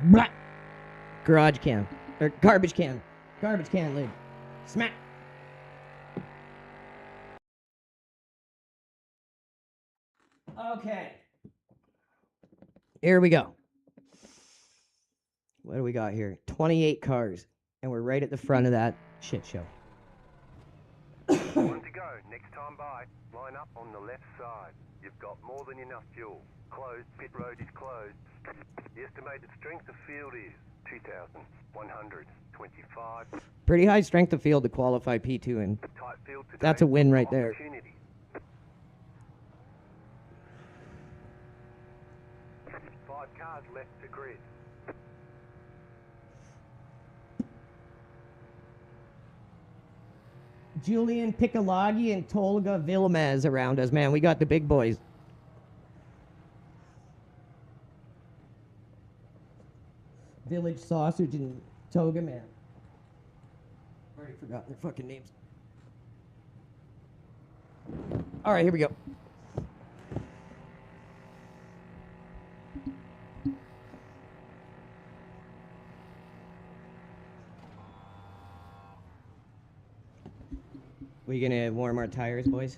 Blah. Garage can. Or garbage can. Garbage can lid. Smack. Okay. Here we go. What do we got here? 28 cars. And we're right at the front of that shit show. One to go. Next time by. Line up on the left side. You've got more than enough fuel. Closed. Pit road is closed. The estimated strength of field is 2,125. Pretty high strength of field to qualify P2 in. Tight field today. That's a win right there. Opportunity. 5 cars left to grid. Julian Piccolaghi and Tolga Villamez around us, man. We got the big boys. Village Sausage and Toga, man. Already forgot their fucking names. All right, here we go. We gonna warm our tires, boys?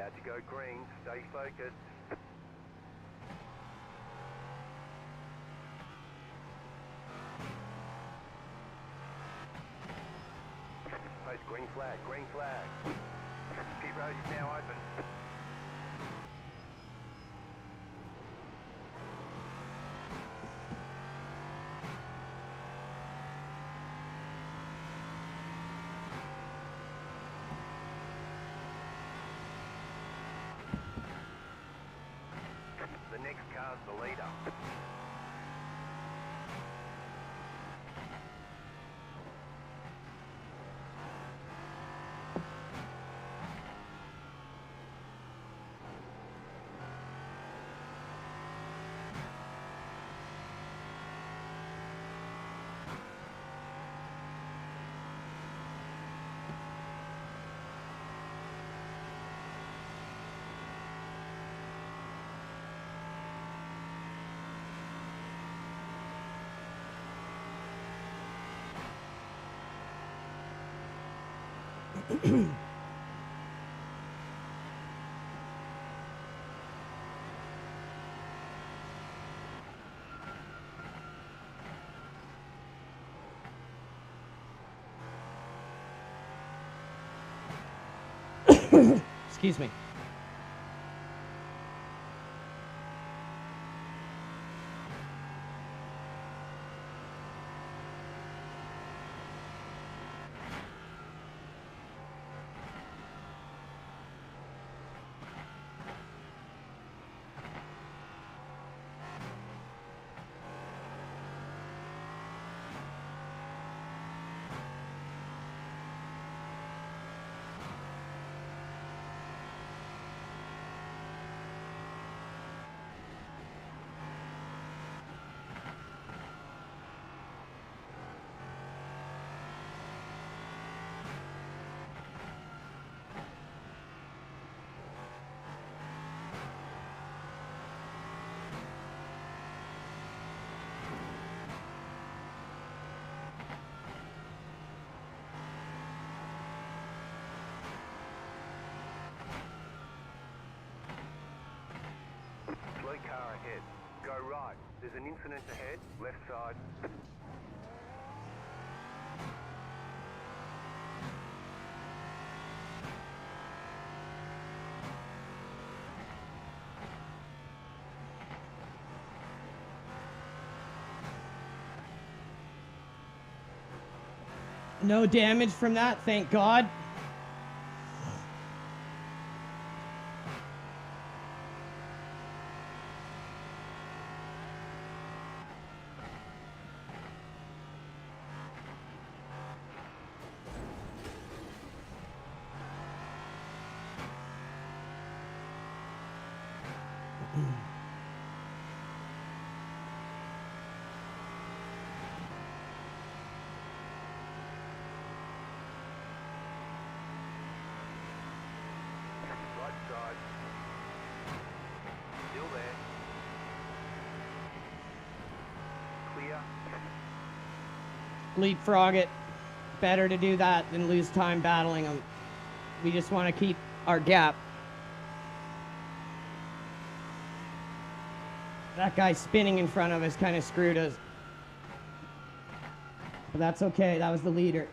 About to go green. Stay focused. Post green flag, green flag. Pit road is now open. The next car's the leader. Excuse me. Slow car ahead. Go right. There's an incident ahead. Left side. No damage from that, thank God. Right side. Still there. Clear. Leapfrog it. Better to do that than lose time battling them. We just want to keep our gap. That guy spinning in front of us kind of screwed us. But that's okay, that was the leader.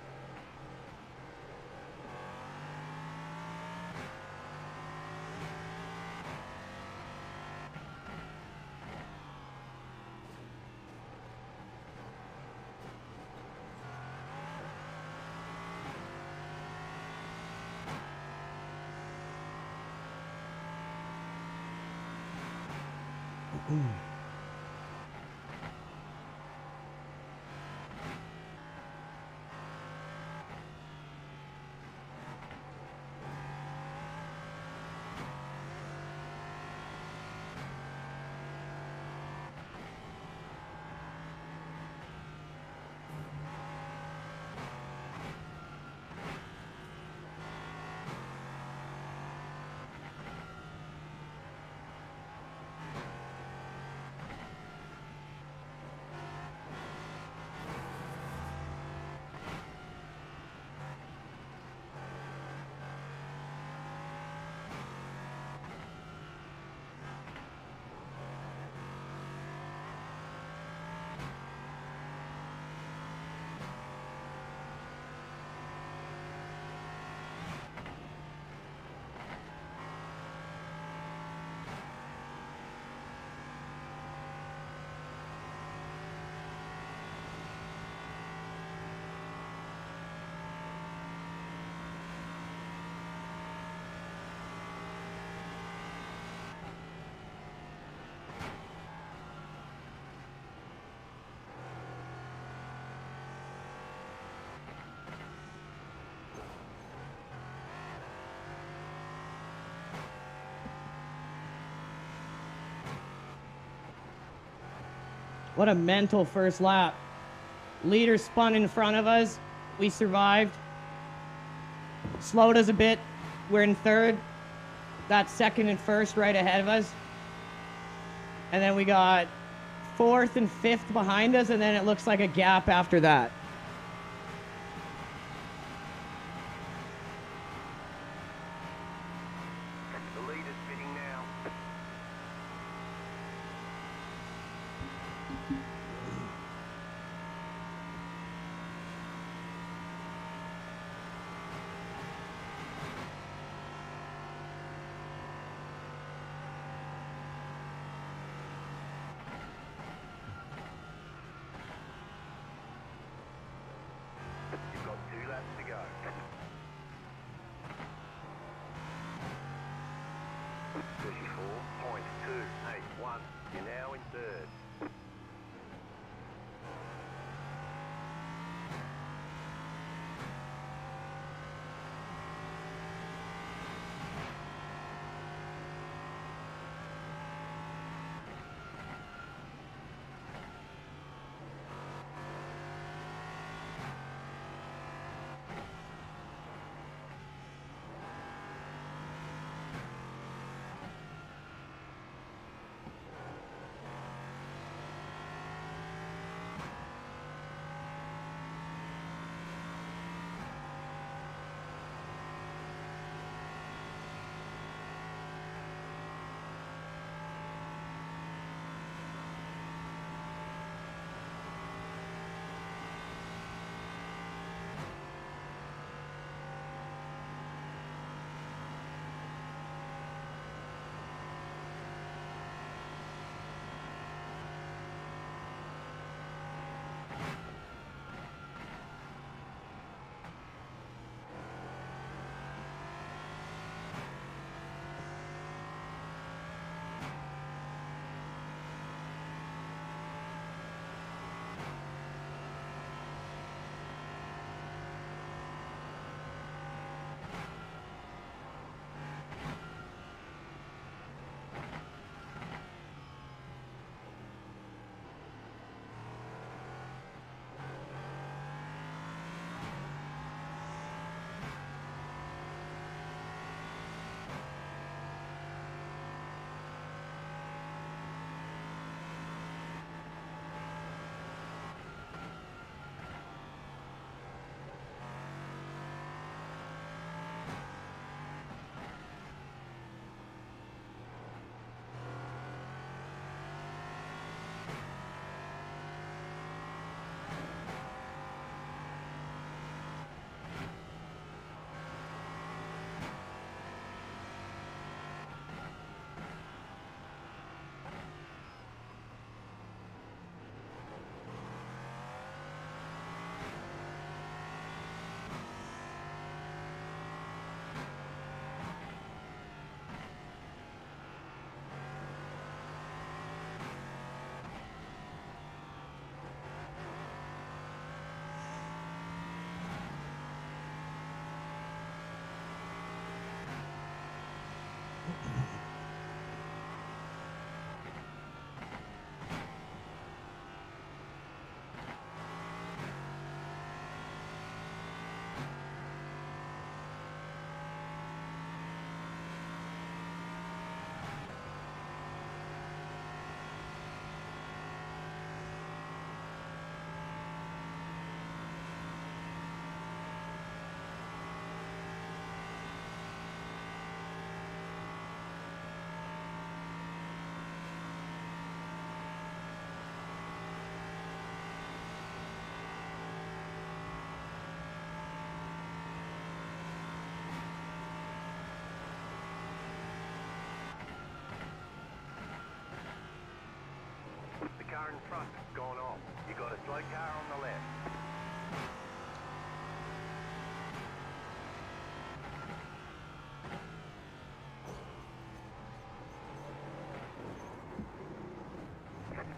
What a mental first lap. Leader spun in front of us. We survived. Slowed us a bit. We're in third. Got second and first right ahead of us. And then we got fourth and fifth behind us, and then it looks like a gap after that. The lead is fitting now. You've got 2 laps to go. 34.281. You're now in third. Car in front has gone off. You got a slow car on the left.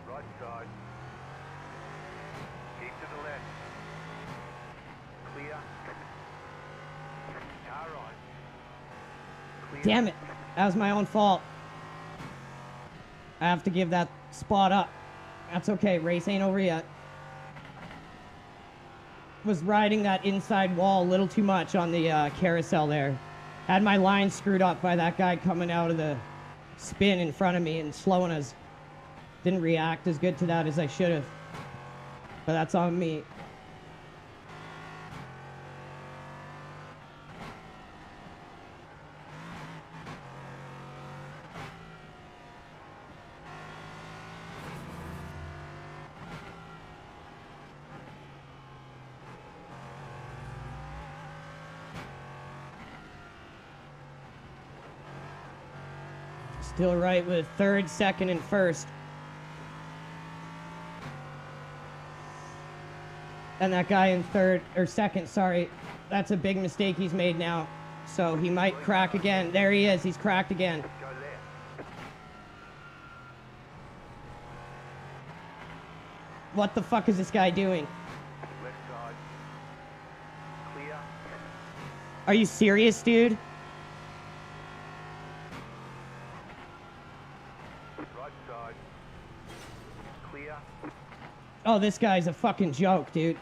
Right side. Keep to the left. Clear. Car right. Clear. Damn it. That was my own fault. I have to give that spot up. That's okay. Race ain't over yet. Was riding that inside wall a little too much on the carousel there. Had my line screwed up by that guy coming out of the spin in front of me and slowing us. Didn't react as good to that as I should have. But that's on me. Still right with third, second, and first. And that guy in third, or second, sorry, that's a big mistake he's made now. So he might crack again. There he is, he's cracked again. Go left. What the fuck is this guy doing? Left side. Clear. Are you serious, dude? Right side. Clear. Oh, this guy's a fucking joke, dude.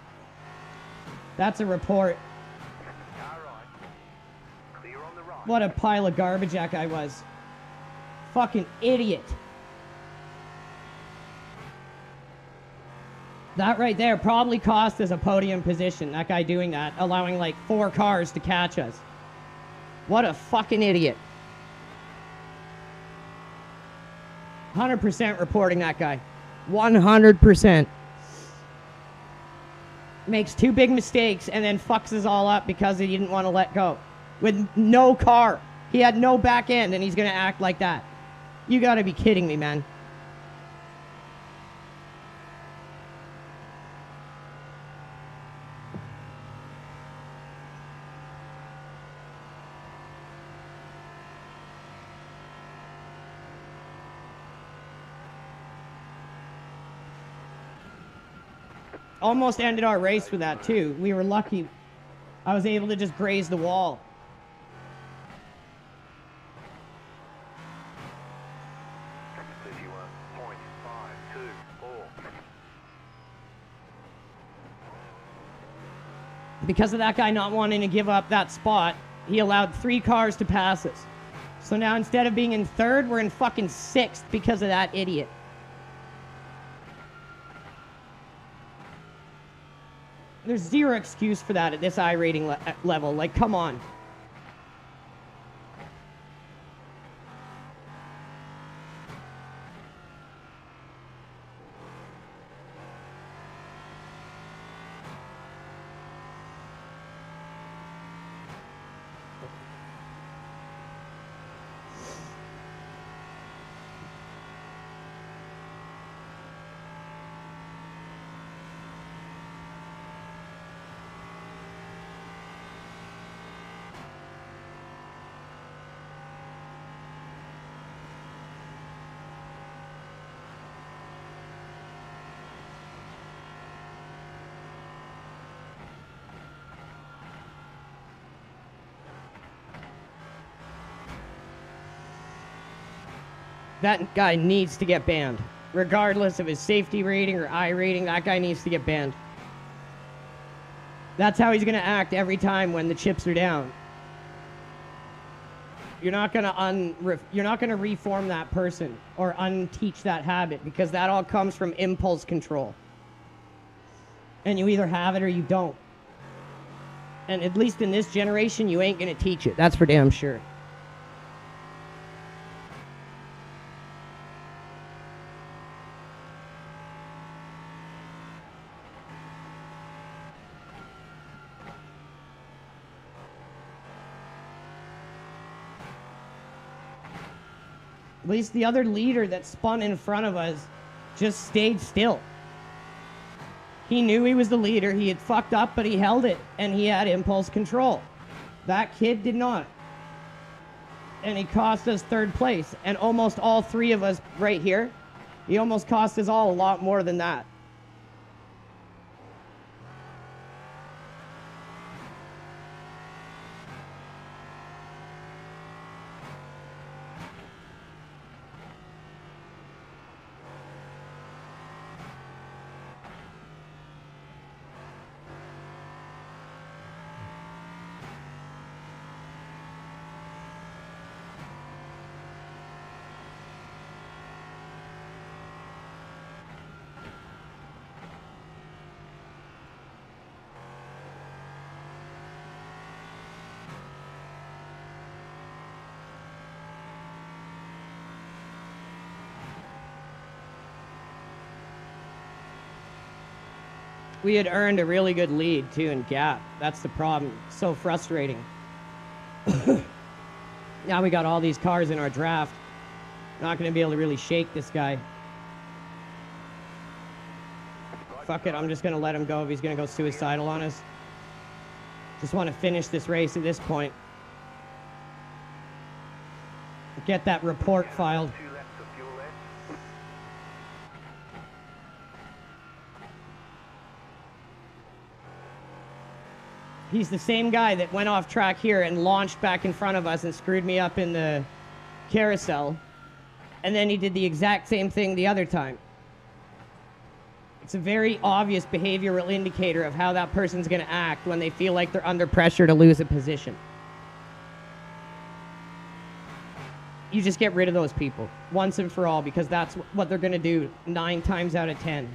That's a report. Car right. Clear on the right. What a pile of garbage that guy was. Fucking idiot. That right there probably cost us a podium position, that guy doing that, allowing like 4 cars to catch us. What a fucking idiot. 100% reporting that guy. 100%. Makes 2 big mistakes and then fucks us all up because he didn't want to let go. With no car. He had no back end and he's going to act like that. You got to be kidding me, man. Almost ended our race with that too. We were lucky. I was able to just graze the wall. Because of that guy not wanting to give up that spot, he allowed 3 cars to pass us. So now instead of being in third, we're in fucking 6th because of that idiot. There's zero excuse for that at this IRating level. Like, come on. That guy needs to get banned. Regardless of his safety rating or IRating, that guy needs to get banned. That's how he's going to act every time when the chips are down. You're not going to reform that person or unteach that habit because that all comes from impulse control. And you either have it or you don't. And at least in this generation, you ain't going to teach it. That's for damn sure. At least the other leader that spun in front of us just stayed still. He knew he was the leader. He had fucked up, but he held it, and he had impulse control. That kid did not. And he cost us 3rd place, and almost all 3 of us right here, he almost cost us all a lot more than that. We had earned a really good lead, too, in gap. That's the problem. So frustrating. Now we got all these cars in our draft. Not going to be able to really shake this guy. Fuck it, I'm just going to let him go if he's going to go suicidal on us. Just want to finish this race at this point. Get that report filed. 2 laps of fuel left. He's the same guy that went off track here and launched back in front of us and screwed me up in the carousel. And then he did the exact same thing the other time. It's a very obvious behavioral indicator of how that person's going to act when they feel like they're under pressure to lose a position. You just get rid of those people once and for all, because that's what they're going to do 9 times out of 10.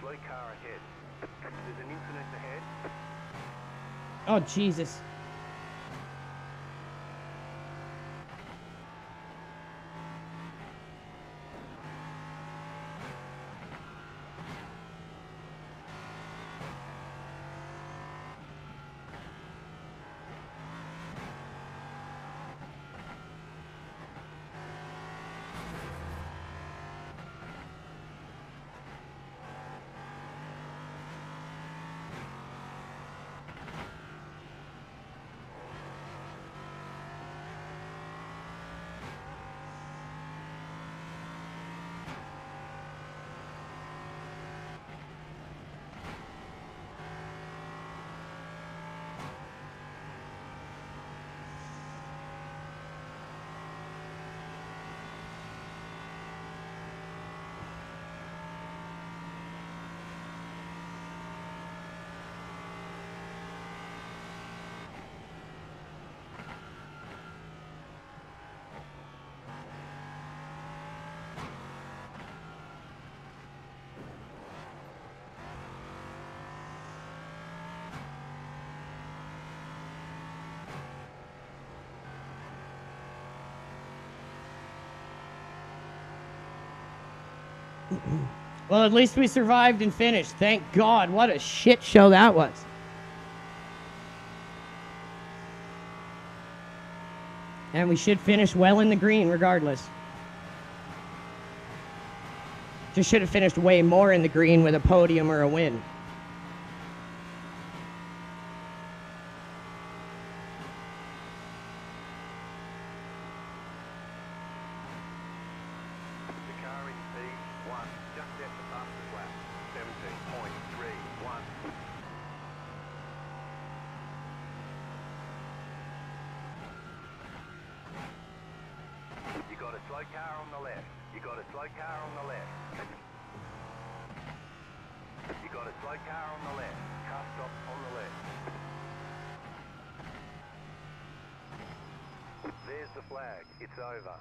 Slow car ahead. There's an incident ahead. Oh, Jesus. Well, at least we survived and finished. Thank God. What a shit show that was. And we should finish well in the green regardless. Just should have finished way more in the green with a podium or a win. The car in P1 just at the fastest lap. 17.31. You got a slow car on the left. You got a slow car on the left. You got a slow car on the left. Car stop on the left. There's the flag. It's over.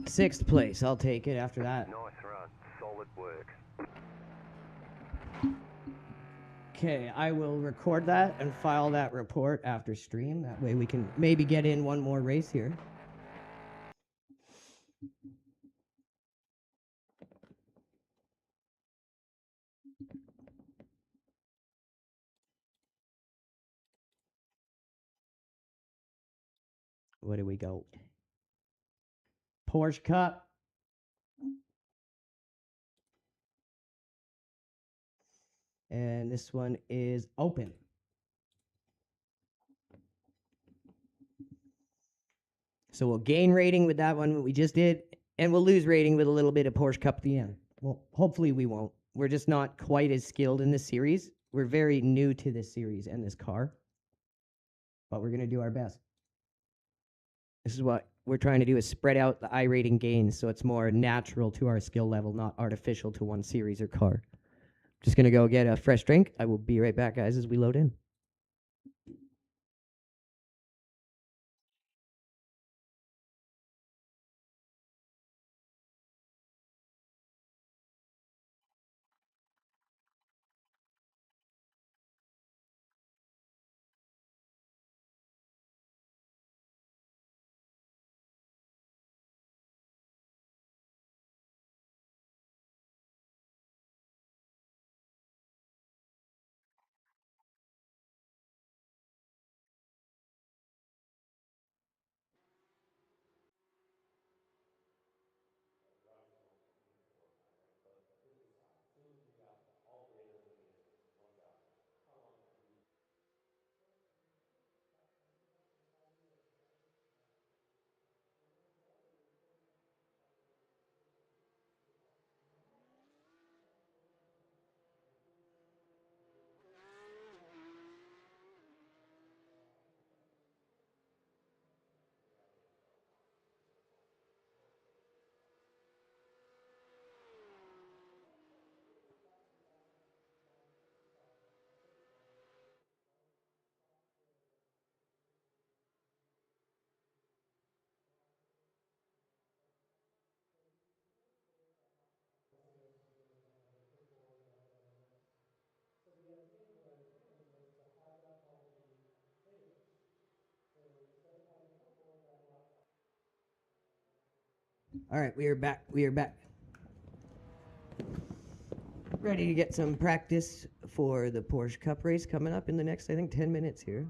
6th place. I'll take it after that. Nice run. Solid work. Okay, I will record that and file that report after stream. That way we can maybe get in one more race here. Where do we go? Porsche Cup. And this one is open. So we'll gain rating with that one, what we just did, and we'll lose rating with a little bit of Porsche Cup at the end. Well, hopefully we won't. We're just not quite as skilled in this series. We're very new to this series and this car, but we're going to do our best. This is what we're trying to do, is spread out the IRating gains so it's more natural to our skill level, not artificial to one series or car. Just going to go get a fresh drink. I will be right back, guys, as we load in. All right, we are back. We are back. Ready to get some practice for the Porsche Cup race coming up in the next, I think, 10 minutes here.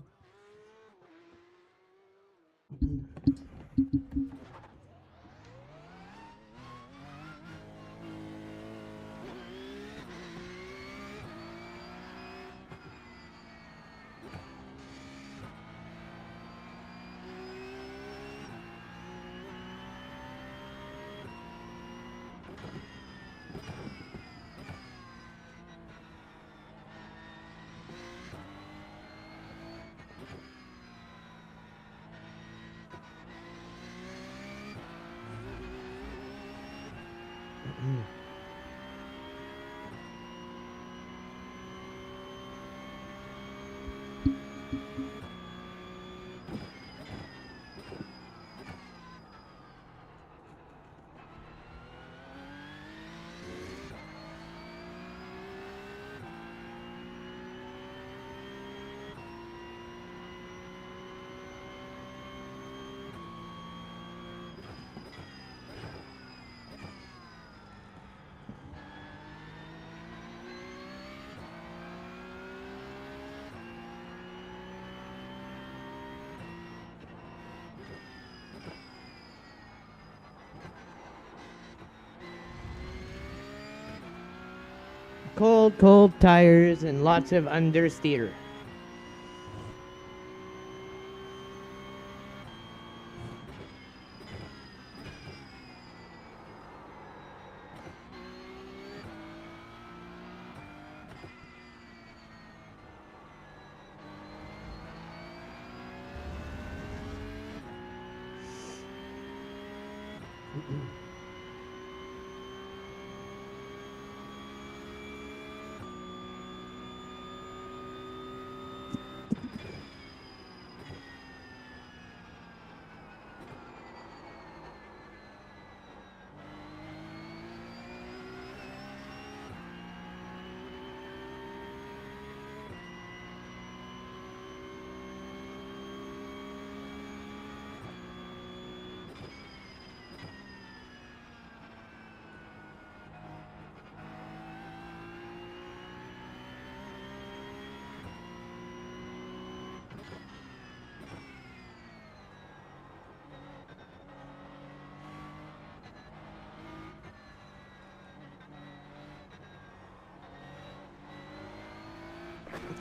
Cold tires and lots of understeer.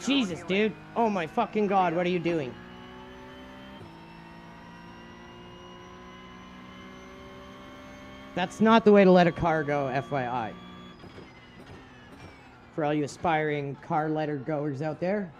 Jesus, dude. Oh my fucking god, what are you doing? That's not the way to let a car go, FYI. For all you aspiring car letter goers out there.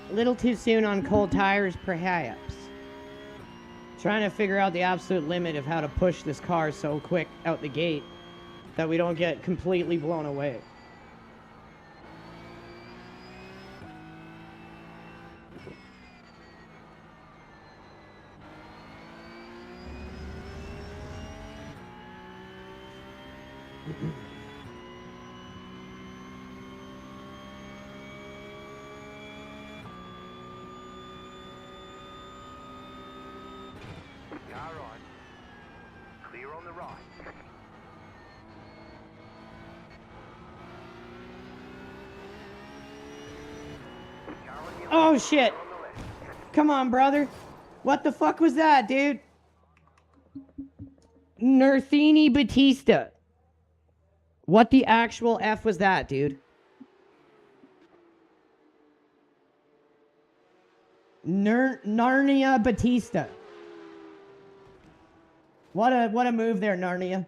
A little too soon on cold tires, perhaps. Trying to figure out the absolute limit of how to push this car so quick out the gate that we don't get completely blown away. Car on. Clear on the right. Car on your Oh left, shit! car on the left. Come on, brother. What the fuck was that, dude? Nerthini Batista. What the actual F was that, dude? Narnia Batista. What a move there, Narnia.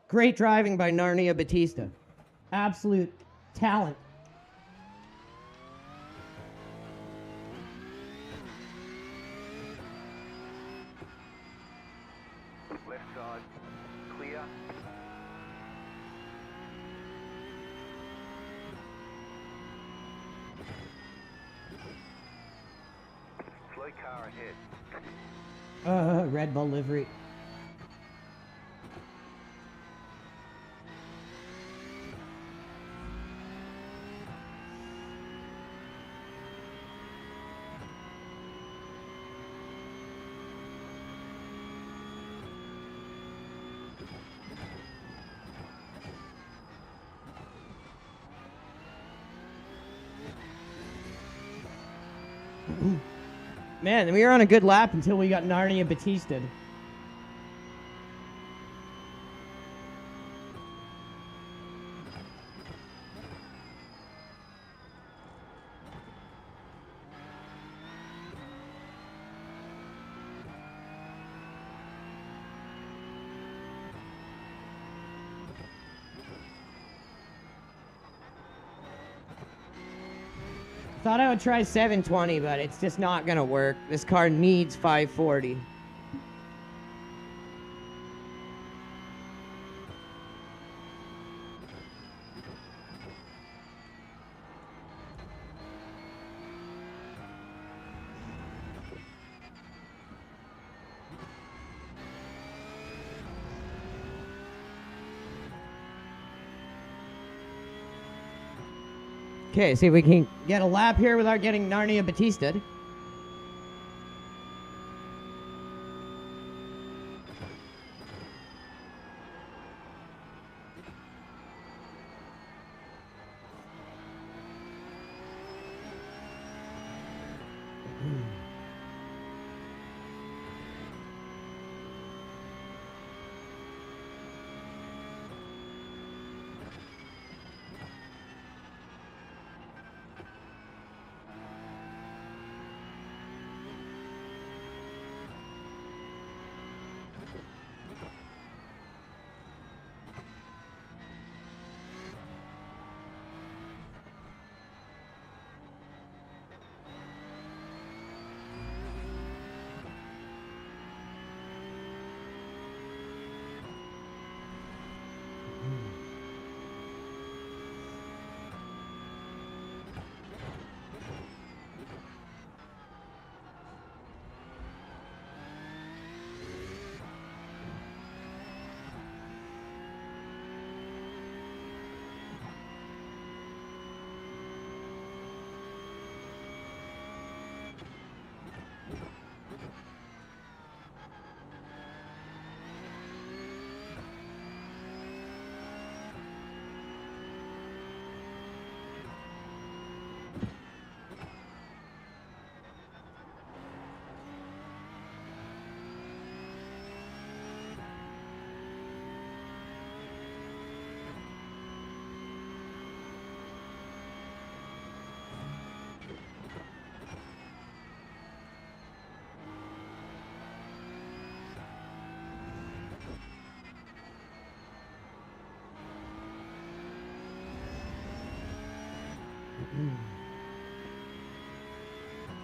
Great driving by Narnia Batista. Absolute talent. car ahead. Red Bull livery. Man, we were on a good lap until we got Narnia Batista'd. Thought I would try 720, but it's just not gonna work. This car needs 540. Okay, see if we can get a lap here without getting Narnia Batista'd.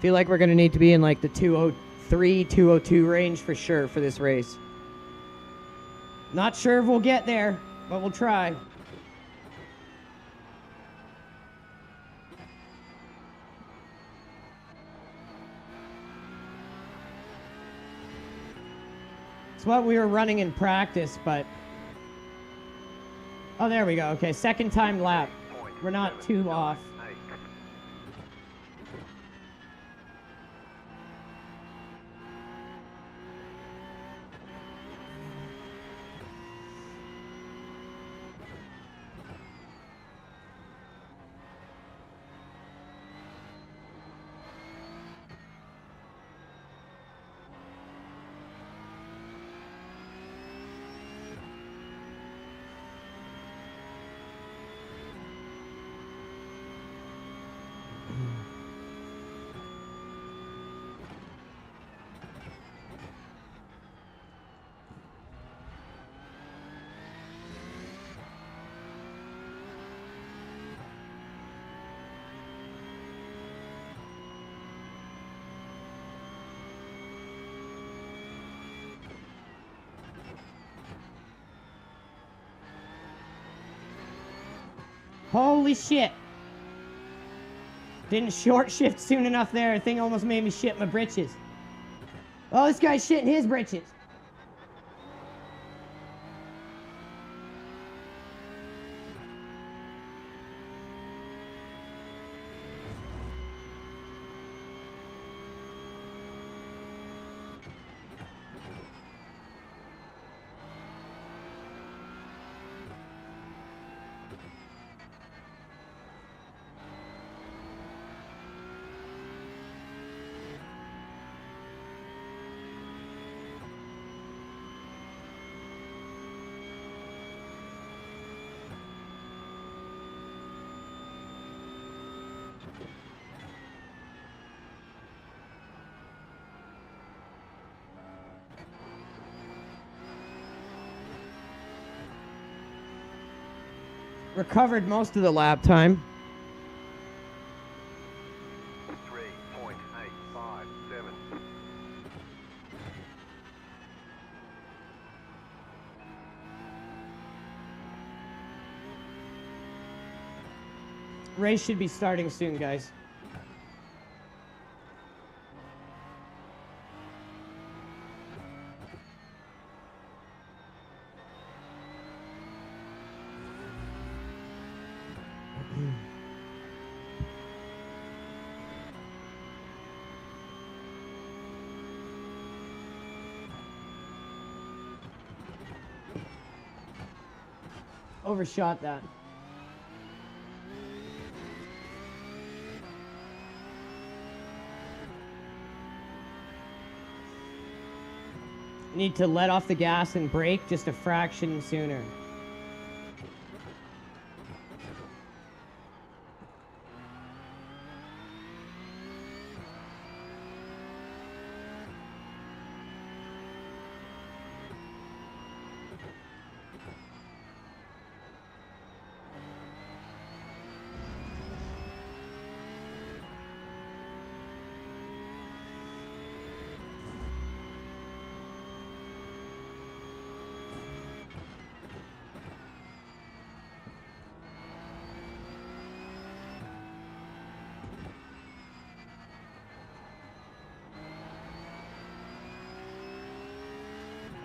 Feel like we're gonna need to be in like the 203, 202 range for sure for this race. Not sure if we'll get there, but we'll try. It's what we were running in practice, but... Oh, there we go. Okay, second time lap. We're not too off. Holy shit. Didn't short shift soon enough there. The thing almost made me shit my britches. Oh, this guy's shitting his britches. Recovered most of the lap time. 3.857. Race should be starting soon, guys. Overshot that. Need to let off the gas and brake just a fraction sooner.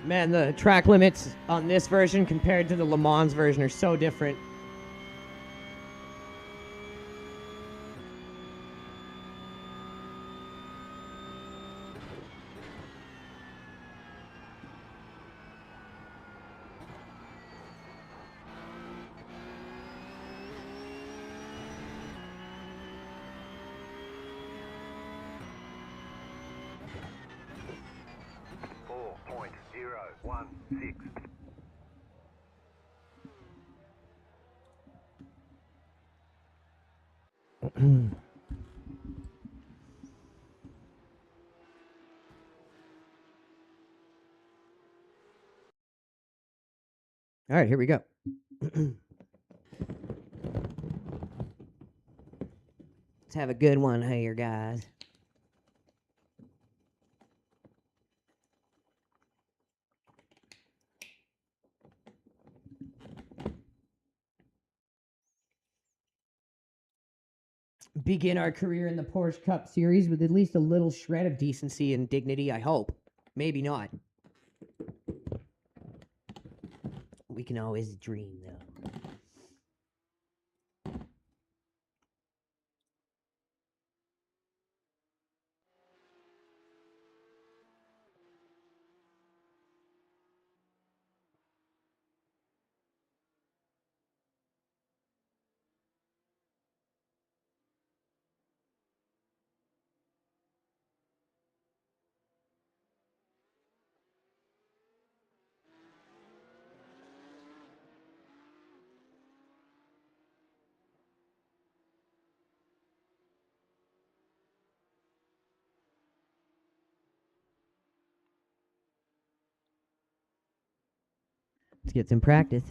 Man, the track limits on this version compared to the Le Mans version are so different. All right, here we go. Let's have a good one here, guys. Begin our career in the Porsche Cup Series with at least a little shred of decency and dignity, I hope. Maybe not. We can always dream, though. Let's get some practice.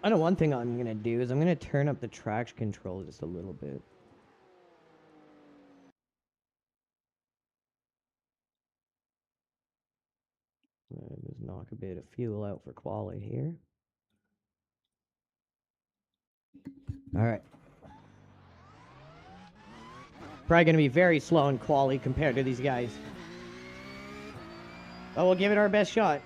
I know one thing I'm gonna do is I'm gonna turn up the traction control just a little bit. Just knock a bit of fuel out for quali here. All right. Probably gonna be very slow in quali compared to these guys. But we'll give it our best shot.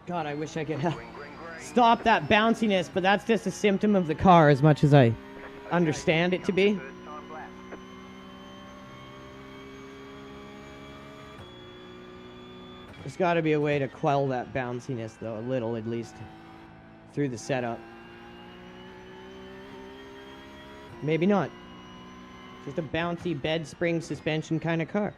God, I wish I could stop that bounciness, but that's just a symptom of the car as much as I understand it to be. There's got to be a way to quell that bounciness, though, a little at least, through the setup. Maybe not. Just a bouncy bed spring suspension kind of car.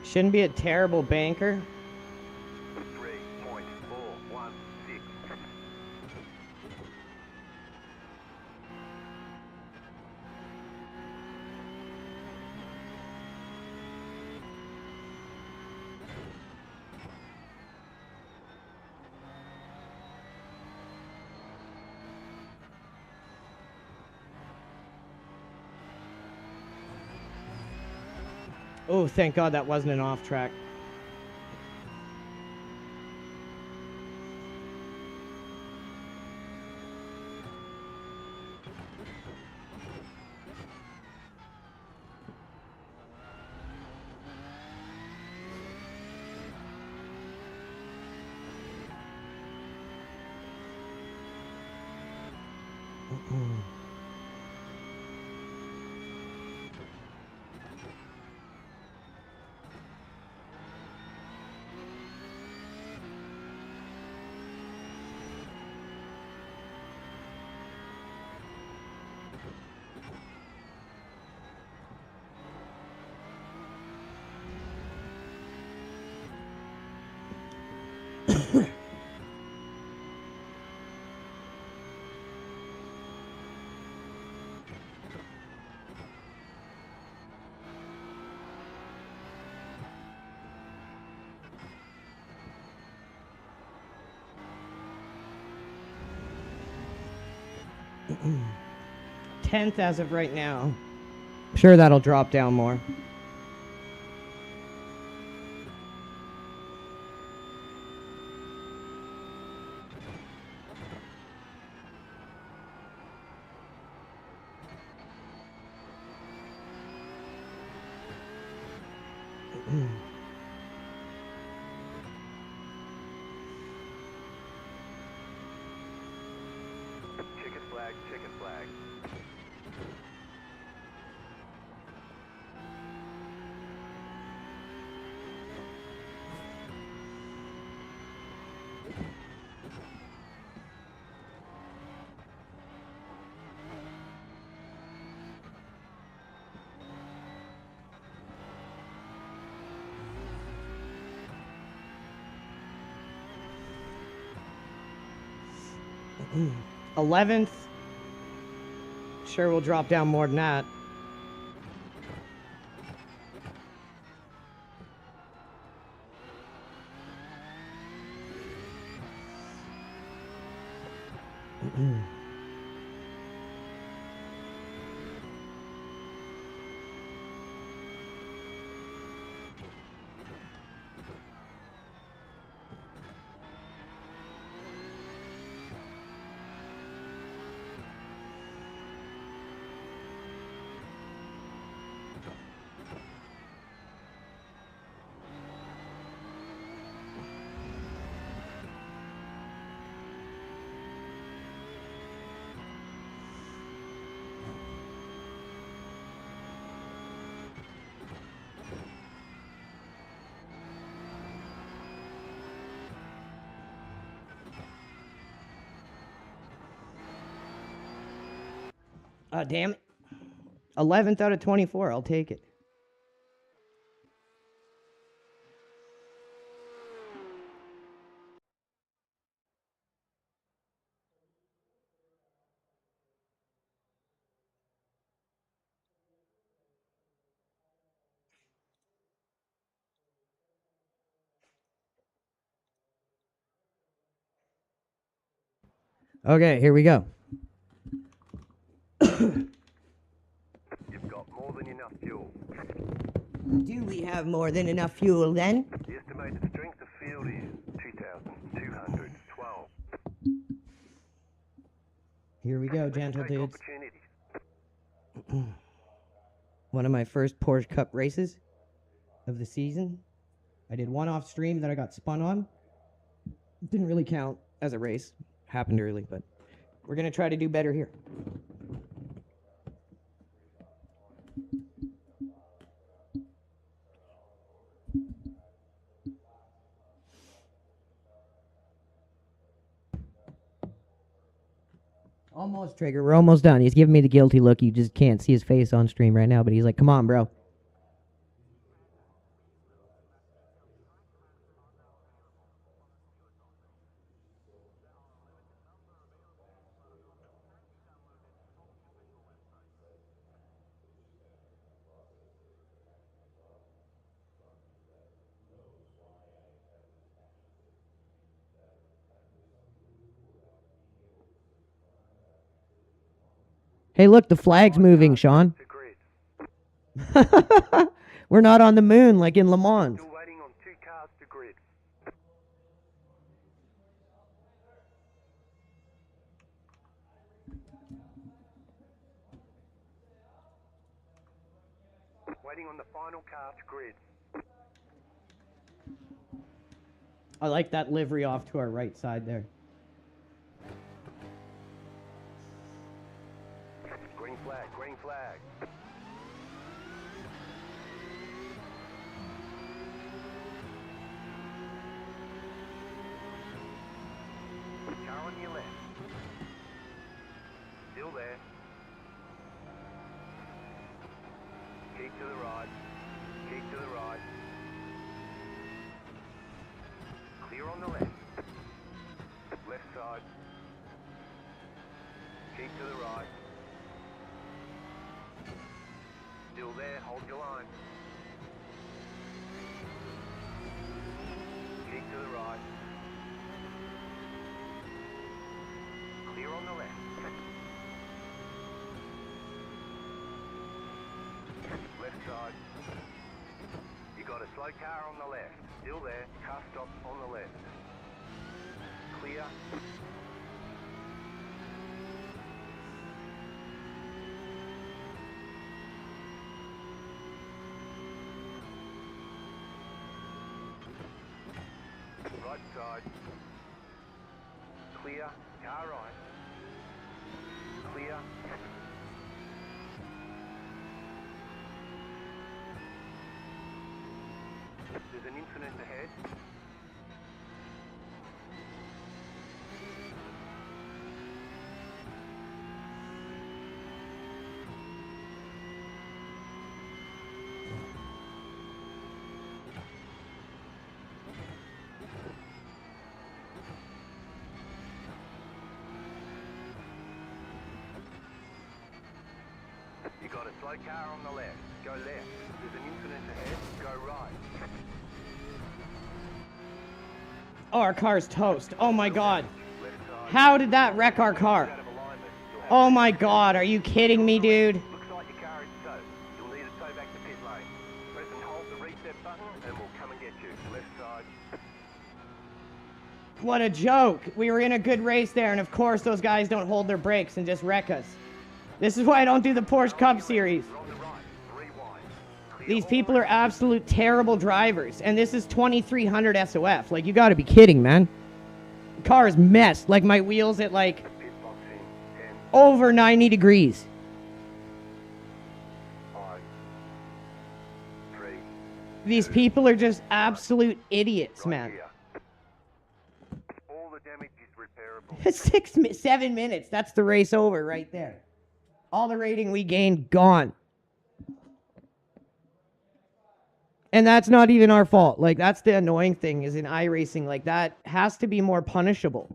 Shouldn't be a terrible banker. 3.416. Oh, thank God that wasn't an off track. 10th as of right now. Sure, that'll drop down more. Chicken flag, chicken flag. Mm. 11th. Sure, we'll drop down more than that. Damn it. 11th out of 24. I'll take it. Okay, here we go. You've got more than enough fuel. Do we have more than enough fuel then? The estimated strength of field is 2,212. Here we go, gentle Take dudes. opportunities. One of my first Porsche Cup races of the season. I did one off stream that I got spun on. Didn't really count as a race. Happened early, but we're going to try to do better here. Almost, Trigger. We're almost done. He's giving me the guilty look. You just can't see his face on stream right now, but he's like, come on, bro. Hey, look, the flag's moving, Sean. To grid. We're not on the moon like in Le Mans. Still waiting on 2 cars to grid. Waiting on the final car to grid. I like that livery off to our right side there. Green flag, green flag. Car on your left. Still there. Keep to the right. Keep to the right. Clear on the left. Left side. Keep to the right. Still there, hold your line. Keep to the right. Clear on the left. slow car on the left. Still there. Car stop on the left. Clear. Right side. Clear. Car right. Clear. There's an incident ahead. You got a slow car on the left. Go left. There's an incident ahead. Go right. Oh, our car's toast. Oh my god. How did that wreck our car? Oh my god, are you kidding me, dude? Looks like your car is towed. You'll need to tow back to pit lane. Press and hold the reset button and we'll come and get you. Left side. What a joke. We were in a good race there, and of course those guys don't hold their brakes and just wreck us. This is why I don't do the Porsche Cup Series. These people are absolute terrible drivers, and this is 2300 SOF. Like, you gotta be kidding, man. The car is messed. Like, my wheels at, like, over 90 degrees. 5, 3. These people are just absolute idiots, man. All the damage is repairable. 7 minutes. That's the race over right there. All the rating we gained, gone. And that's not even our fault. Like, that's the annoying thing is in iRacing, like, that has to be more punishable.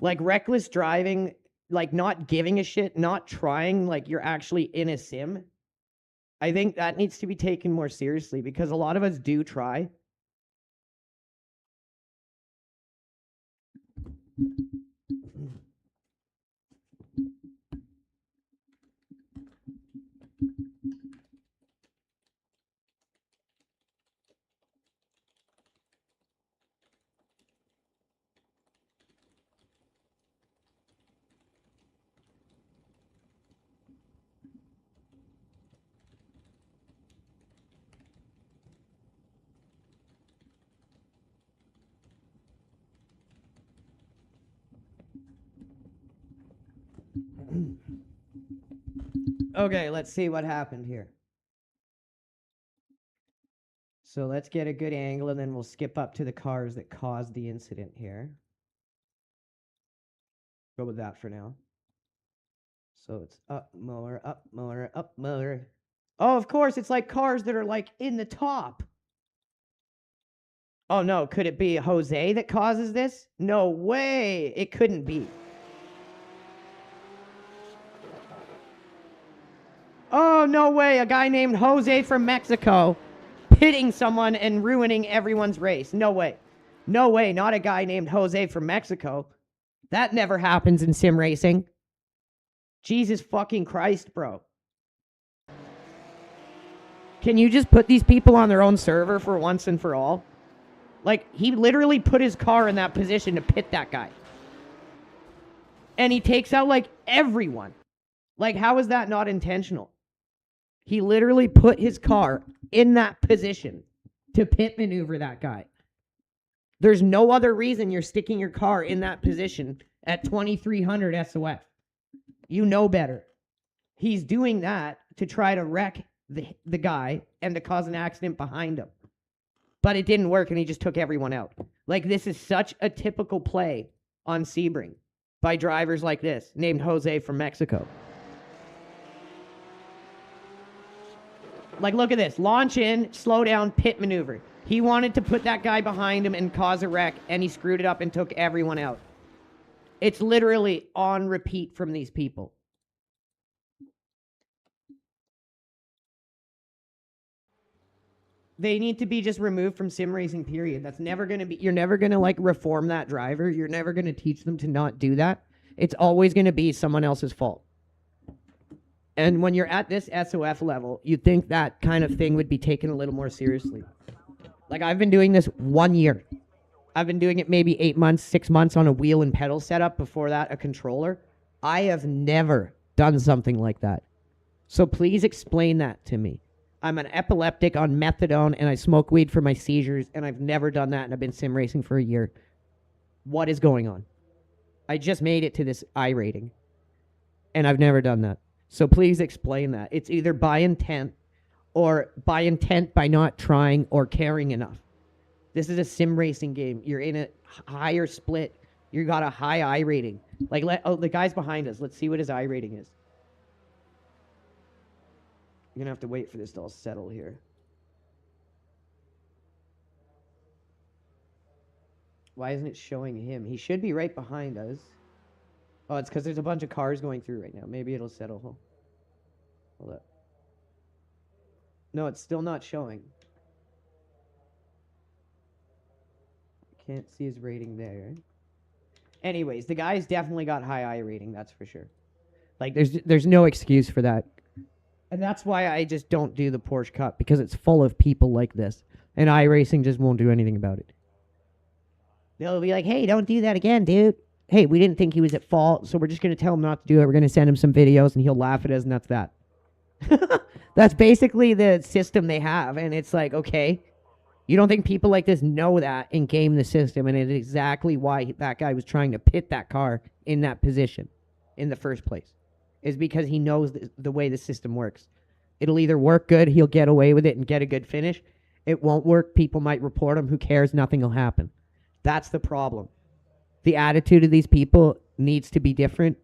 Like, reckless driving, like, not giving a shit, not trying, like, you're actually in a sim. I think that needs to be taken more seriously because a lot of us do try. Okay, let's see what happened here. So let's get a good angle and then we'll skip up to the cars that caused the incident here. Go with that for now. So it's up mower, up mower, up mower. Oh, of course, it's like cars that are like in the top. Oh no, could it be Jose that causes this? No way, it couldn't be. Oh, no way, a guy named Jose from Mexico pitting someone and ruining everyone's race. No way. No way, not a guy named Jose from Mexico. That never happens in sim racing. Jesus fucking Christ, bro. Can you just put these people on their own server for once and for all? Like, he literally put his car in that position to pit that guy. And he takes out, like, everyone. Like, how is that not intentional? He literally put his car in that position to pit maneuver that guy. There's no other reason you're sticking your car in that position at 2300 SOF. You know better. He's doing that to try to wreck the guy and to cause an accident behind him. But it didn't work and he just took everyone out. Like, this is such a typical play on Sebring by drivers like this, named Jose from Mexico. Like, look at this. Launch in, slow down, pit maneuver. He wanted to put that guy behind him and cause a wreck, and he screwed it up and took everyone out. It's literally on repeat from these people. They need to be just removed from sim racing, period. That's never going to be, you're never going to, like, reform that driver. You're never going to teach them to not do that. It's always going to be someone else's fault. And when you're at this SOF level, you'd think that kind of thing would be taken a little more seriously. Like, I've been doing this 1 year. I've been doing it maybe 8 months, 6 months on a wheel and pedal setup. Before that, a controller. I have never done something like that. So please explain that to me. I'm an epileptic on methadone, and I smoke weed for my seizures, and I've never done that, and I've been sim racing for a year. What is going on? I just made it to this IRating, and I've never done that. So please explain that. It's either by intent or by intent by not trying or caring enough. This is a sim racing game. You're in a higher split. You got a high IRating. Like, the guy's behind us. Let's see what his IRating is. You're gonna have to wait for this to all settle here. Why isn't it showing him? He should be right behind us. Oh, it's because there's a bunch of cars going through right now. Maybe it'll settle. Hold up. No, it's still not showing. Can't see his rating there. Anyways, the guy's definitely got high IRating, that's for sure. Like, there's no excuse for that. And that's why I just don't do the Porsche Cup, because it's full of people like this. And iRacing just won't do anything about it. They'll be like, hey, don't do that again, dude. Hey, we didn't think he was at fault, so we're just going to tell him not to do it. We're going to send him some videos, and he'll laugh at us, and that's that. That's basically the system they have. And it's like, okay, you don't think people like this know that and game the system, and it's exactly why that guy was trying to pit that car in that position in the first place. Is because he knows the way the system works. It'll either work good, he'll get away with it and get a good finish. It won't work, people might report him, who cares, nothing will happen. That's the problem. The attitude of these people needs to be different,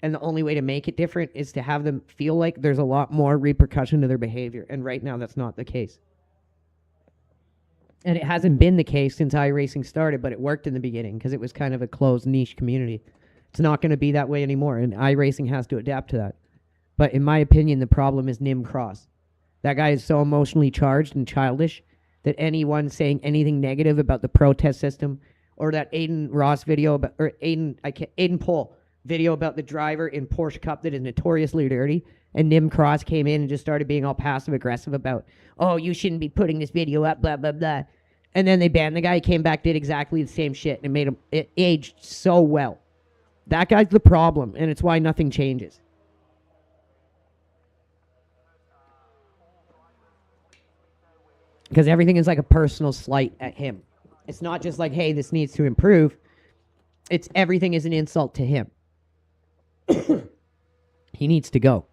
and the only way to make it different is to have them feel like there's a lot more repercussion to their behavior, and right now that's not the case. And it hasn't been the case since iRacing started, but it worked in the beginning because it was kind of a closed niche community. It's not going to be that way anymore, and iRacing has to adapt to that. But in my opinion, the problem is Nim Cross. That guy is so emotionally charged and childish that anyone saying anything negative about the protest system, or that Aiden Ross video about, or Aiden Pohl video about the driver in Porsche Cup that is notoriously dirty, and Nim Cross came in and just started being all passive aggressive about, oh, you shouldn't be putting this video up, blah blah blah, and then they banned the guy. He came back, did exactly the same shit, and it made him, it aged so well. That guy's the problem, and it's why nothing changes. Because everything is like a personal slight at him. It's not just like, hey, this needs to improve. It's everything is an insult to him. He needs to go.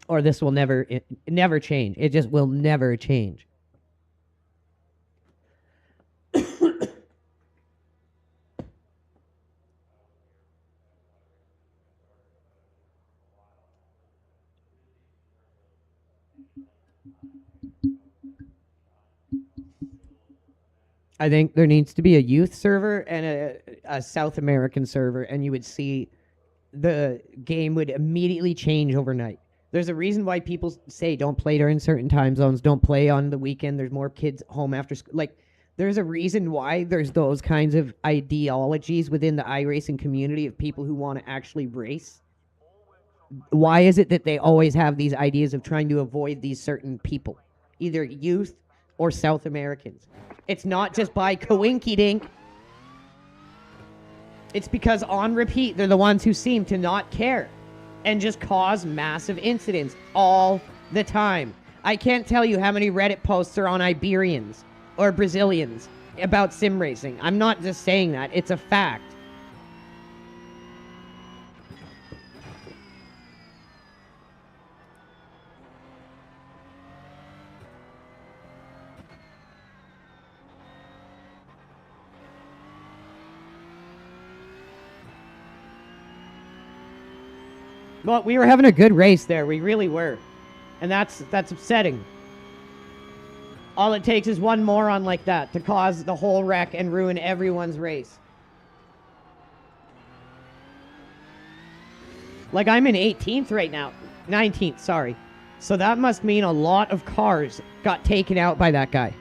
Or this will never change. It just will never change. I think there needs to be a youth server and a South American server, and you would see the game would immediately change overnight. There's a reason why people say don't play during certain time zones, don't play on the weekend, there's more kids home after school. Like, there's a reason why there's those kinds of ideologies within the iRacing community of people who want to actually race. Why is it that they always have these ideas of trying to avoid these certain people, either youth or South Americans? It's not just by coinky-dink. It's because on repeat, they're the ones who seem to not care and just cause massive incidents all the time. I can't tell you how many Reddit posts are on Iberians or Brazilians about sim racing. I'm not just saying that. It's a fact. Well, we were having a good race there. We really were. And that's upsetting. All it takes is one moron like that to cause the whole wreck and ruin everyone's race. Like, I'm in 18th right now. 19th, sorry. So that must mean a lot of cars got taken out by that guy.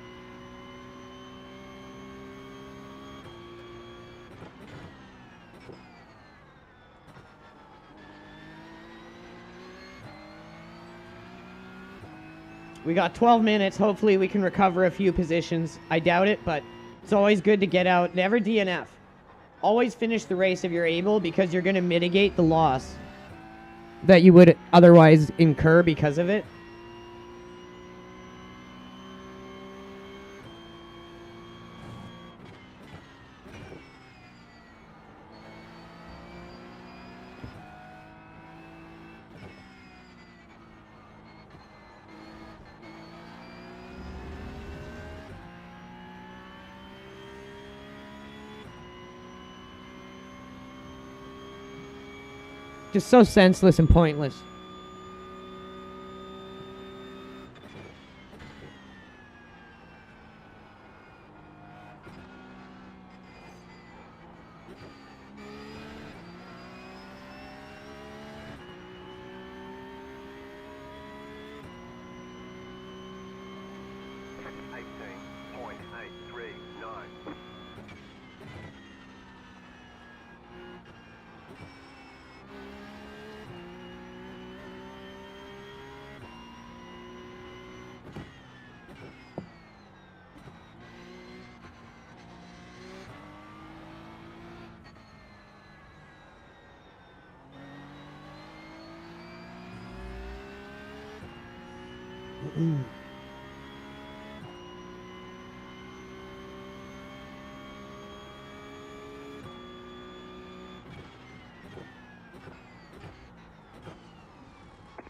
We got 12 minutes. Hopefully we can recover a few positions. I doubt it, but it's always good to get out. Never DNF. Always finish the race if you're able, because you're going to mitigate the loss that you would otherwise incur because of it. Just so senseless and pointless.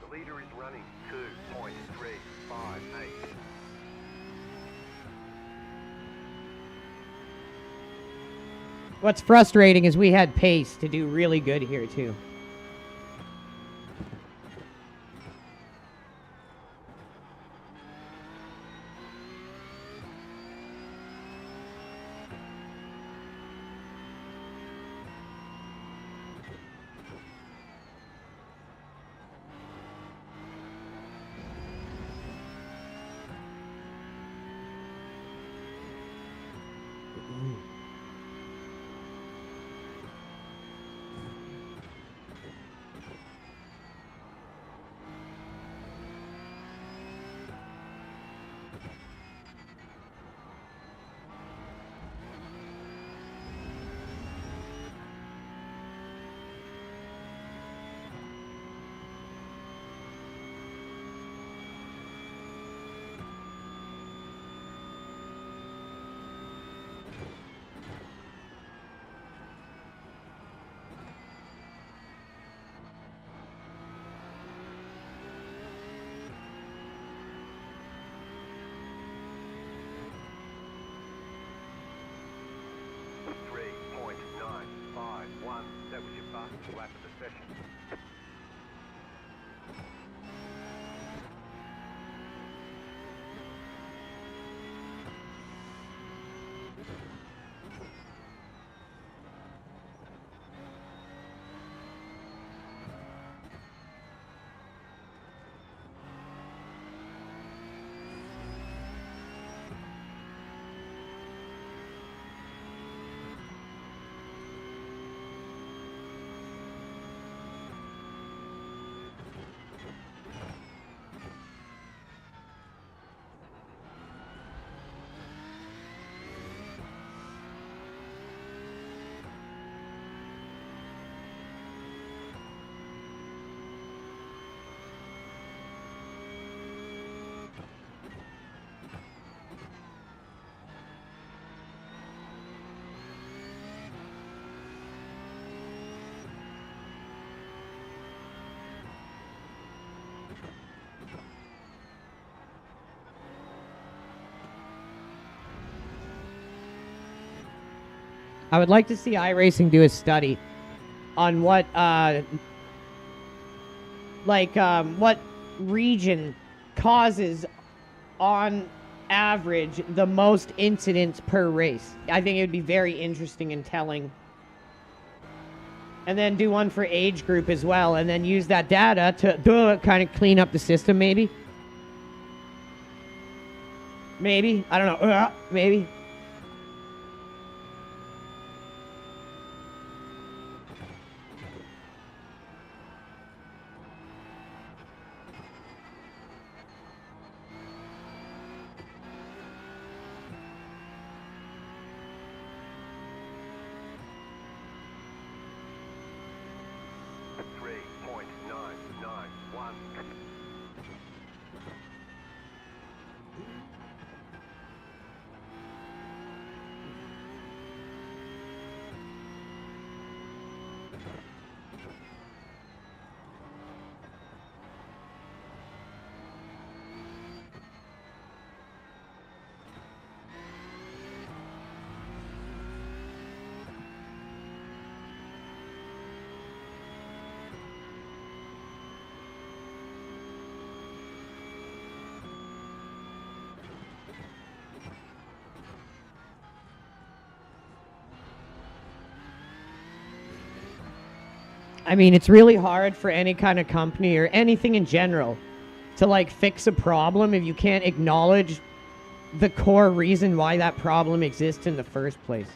The leader is running 2.358. What's frustrating is we had pace to do really good here, too. That was your fastest lap of the session. I would like to see iRacing do a study on what, what region causes, on average, the most incidents per race. I think it would be very interesting and telling. And then do one for age group as well, and then use that data to kind of clean up the system, maybe. Maybe. I don't know. Maybe. I mean, it's really hard for any kind of company or anything in general to like fix a problem if you can't acknowledge the core reason why that problem exists in the first place.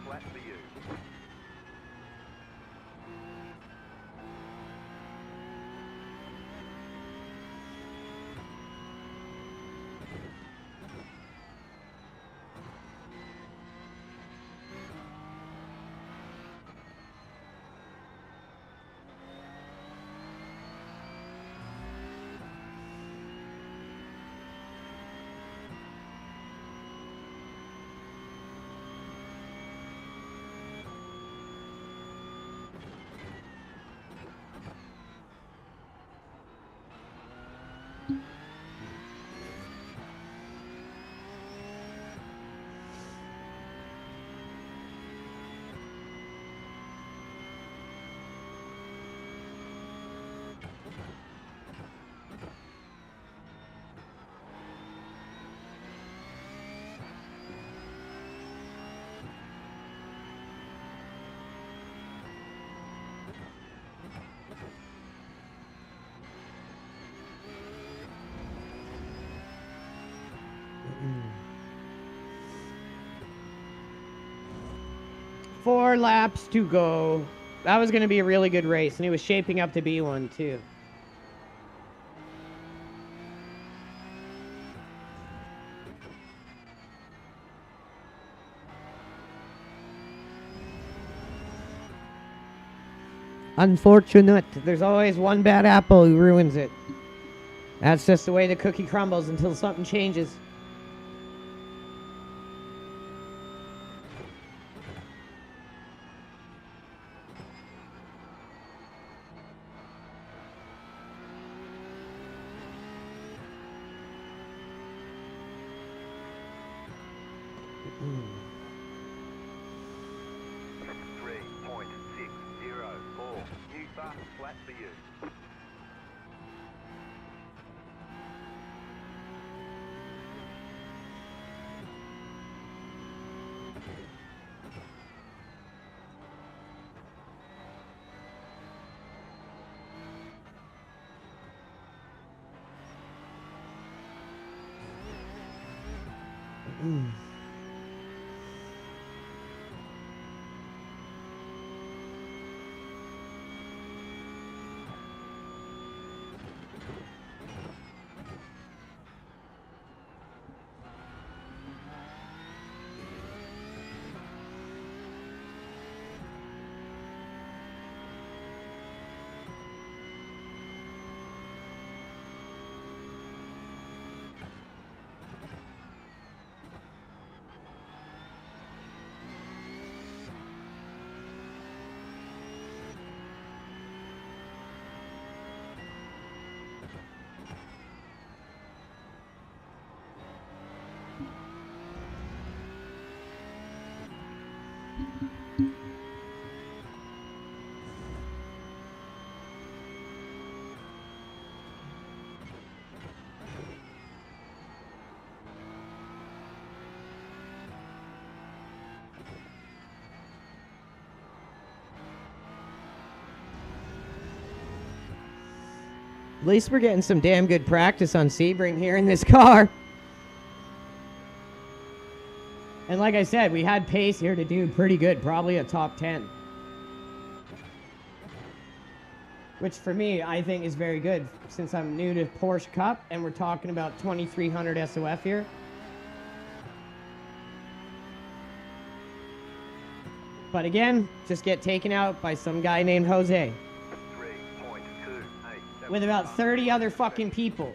Flat for you. Four laps to go. That was going to be a really good race, and it was shaping up to be one, too. Unfortunate. There's always one bad apple who ruins it. That's just the way the cookie crumbles until something changes. Flat for you. At least we're getting some damn good practice on Sebring here in this car. And like I said, we had pace here to do pretty good, probably a top 10. Which for me, I think is very good since I'm new to Porsche Cup and we're talking about 2300 SOF here. But again, just get taken out by some guy named Jose. With about 30 other fucking people.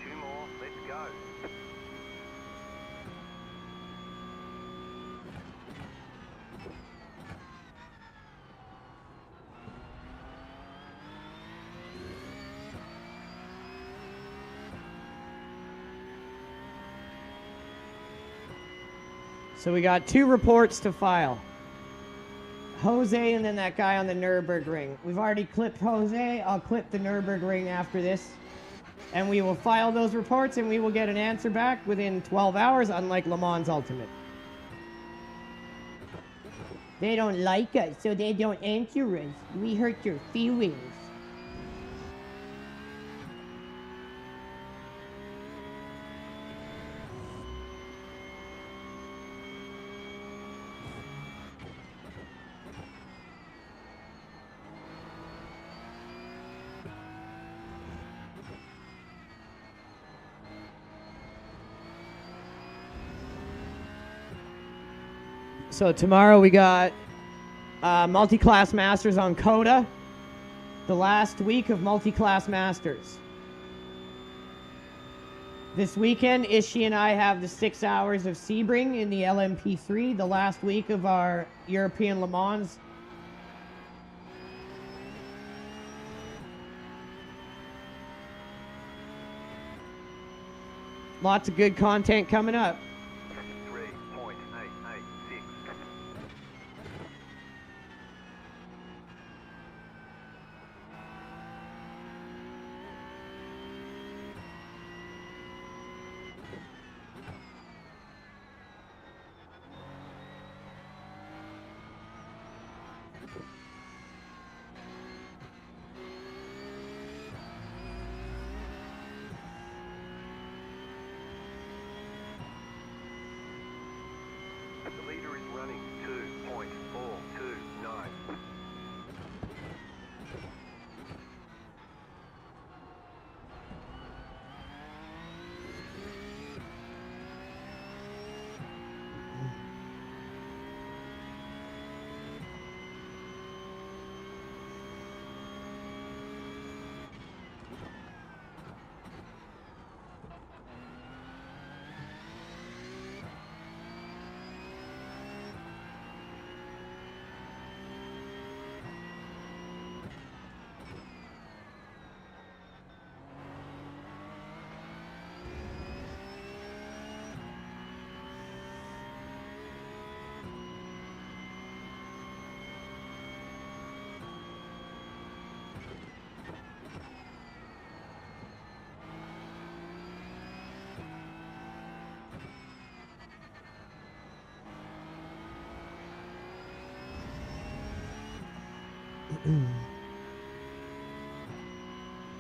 Two more, let's go. So we got 2 reports to file. Jose and then that guy on the Nürburgring. We've already clipped Jose. I'll clip the Nürburgring after this. And we will file those reports and we will get an answer back within 12 hours, unlike Le Mans Ultimate. They don't like us, so they don't answer us. We hurt your feelings. So tomorrow we got multi-class masters on Coda. The last week of multi-class masters. This weekend, Ishi and I have the 6 hours of Sebring in the LMP3, the last week of our European Le Mans. Lots of good content coming up. 3.886. The leader is running 2.429.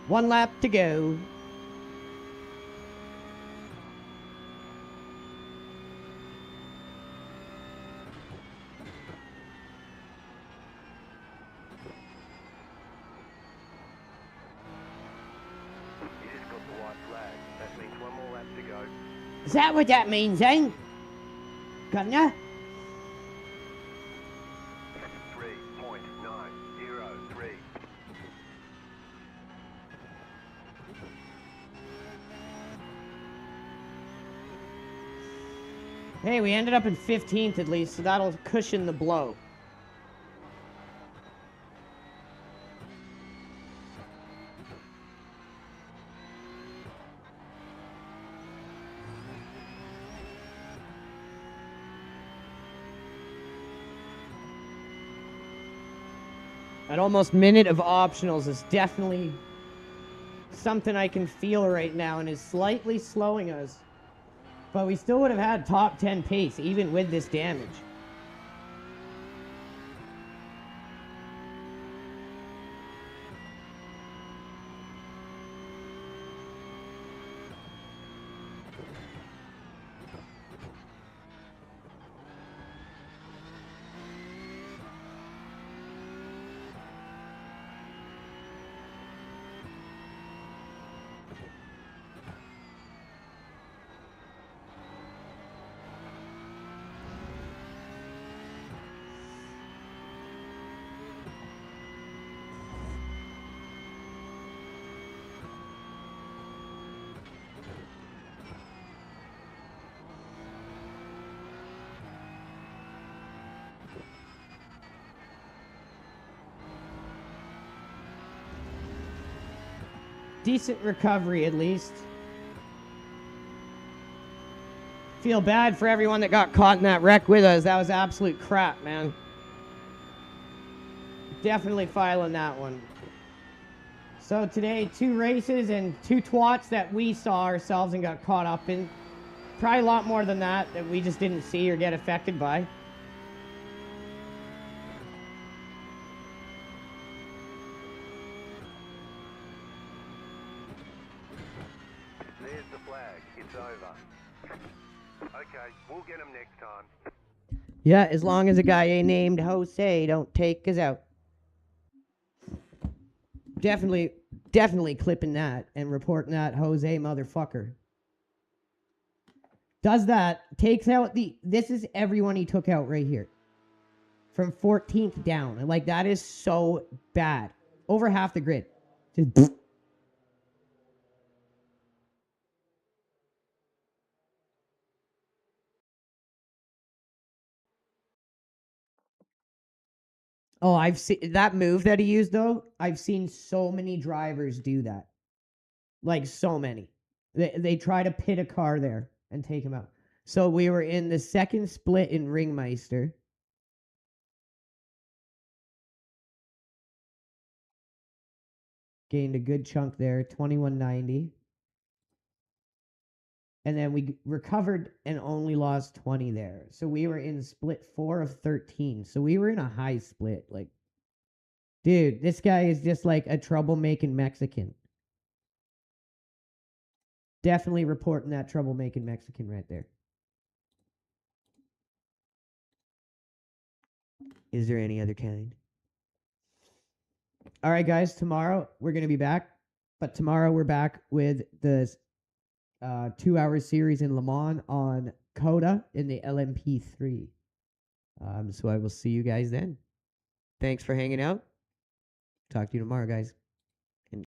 One lap to go. You just got the white flag. That means one more lap to go. Is that what that means, eh? Gunna? 3.903. Hey, we ended up in 15th at least, so that'll cushion the blow. That almost minute of optionals is definitely something I can feel right now and is slightly slowing us. But we still would have had top 10 pace even with this damage. Decent recovery, at least. Feel bad for everyone that got caught in that wreck with us. That was absolute crap, man. Definitely filing that one. So today, 2 races and 2 twats that we saw ourselves and got caught up in. Probably a lot more than that we just didn't see or get affected by. There's the flag. It's over. Okay, we'll get him next time. Yeah, as long as a guy ain't named Jose don't take us out. Definitely clipping that and reporting that Jose motherfucker. Does that, takes out this is everyone he took out right here. From 14th down. Like, that is so bad. Over half the grid. Just Oh, I've seen that move that he used though. I've seen so many drivers do that. Like, so many. They try to pit a car there and take him out. So we were in the second split in Ringmeister. Gained a good chunk there, 2190. And then we recovered and only lost 20 there. So we were in split 4 of 13. So we were in a high split. Like, dude, this guy is just like a troublemaking Mexican. Definitely reporting that troublemaking Mexican right there. Is there any other kind? All right, guys, tomorrow we're going to be back. But tomorrow we're back with the 2-hour series in Le Mans on Coda in the LMP3. So I will see you guys then. Thanks for hanging out. Talk to you tomorrow, guys.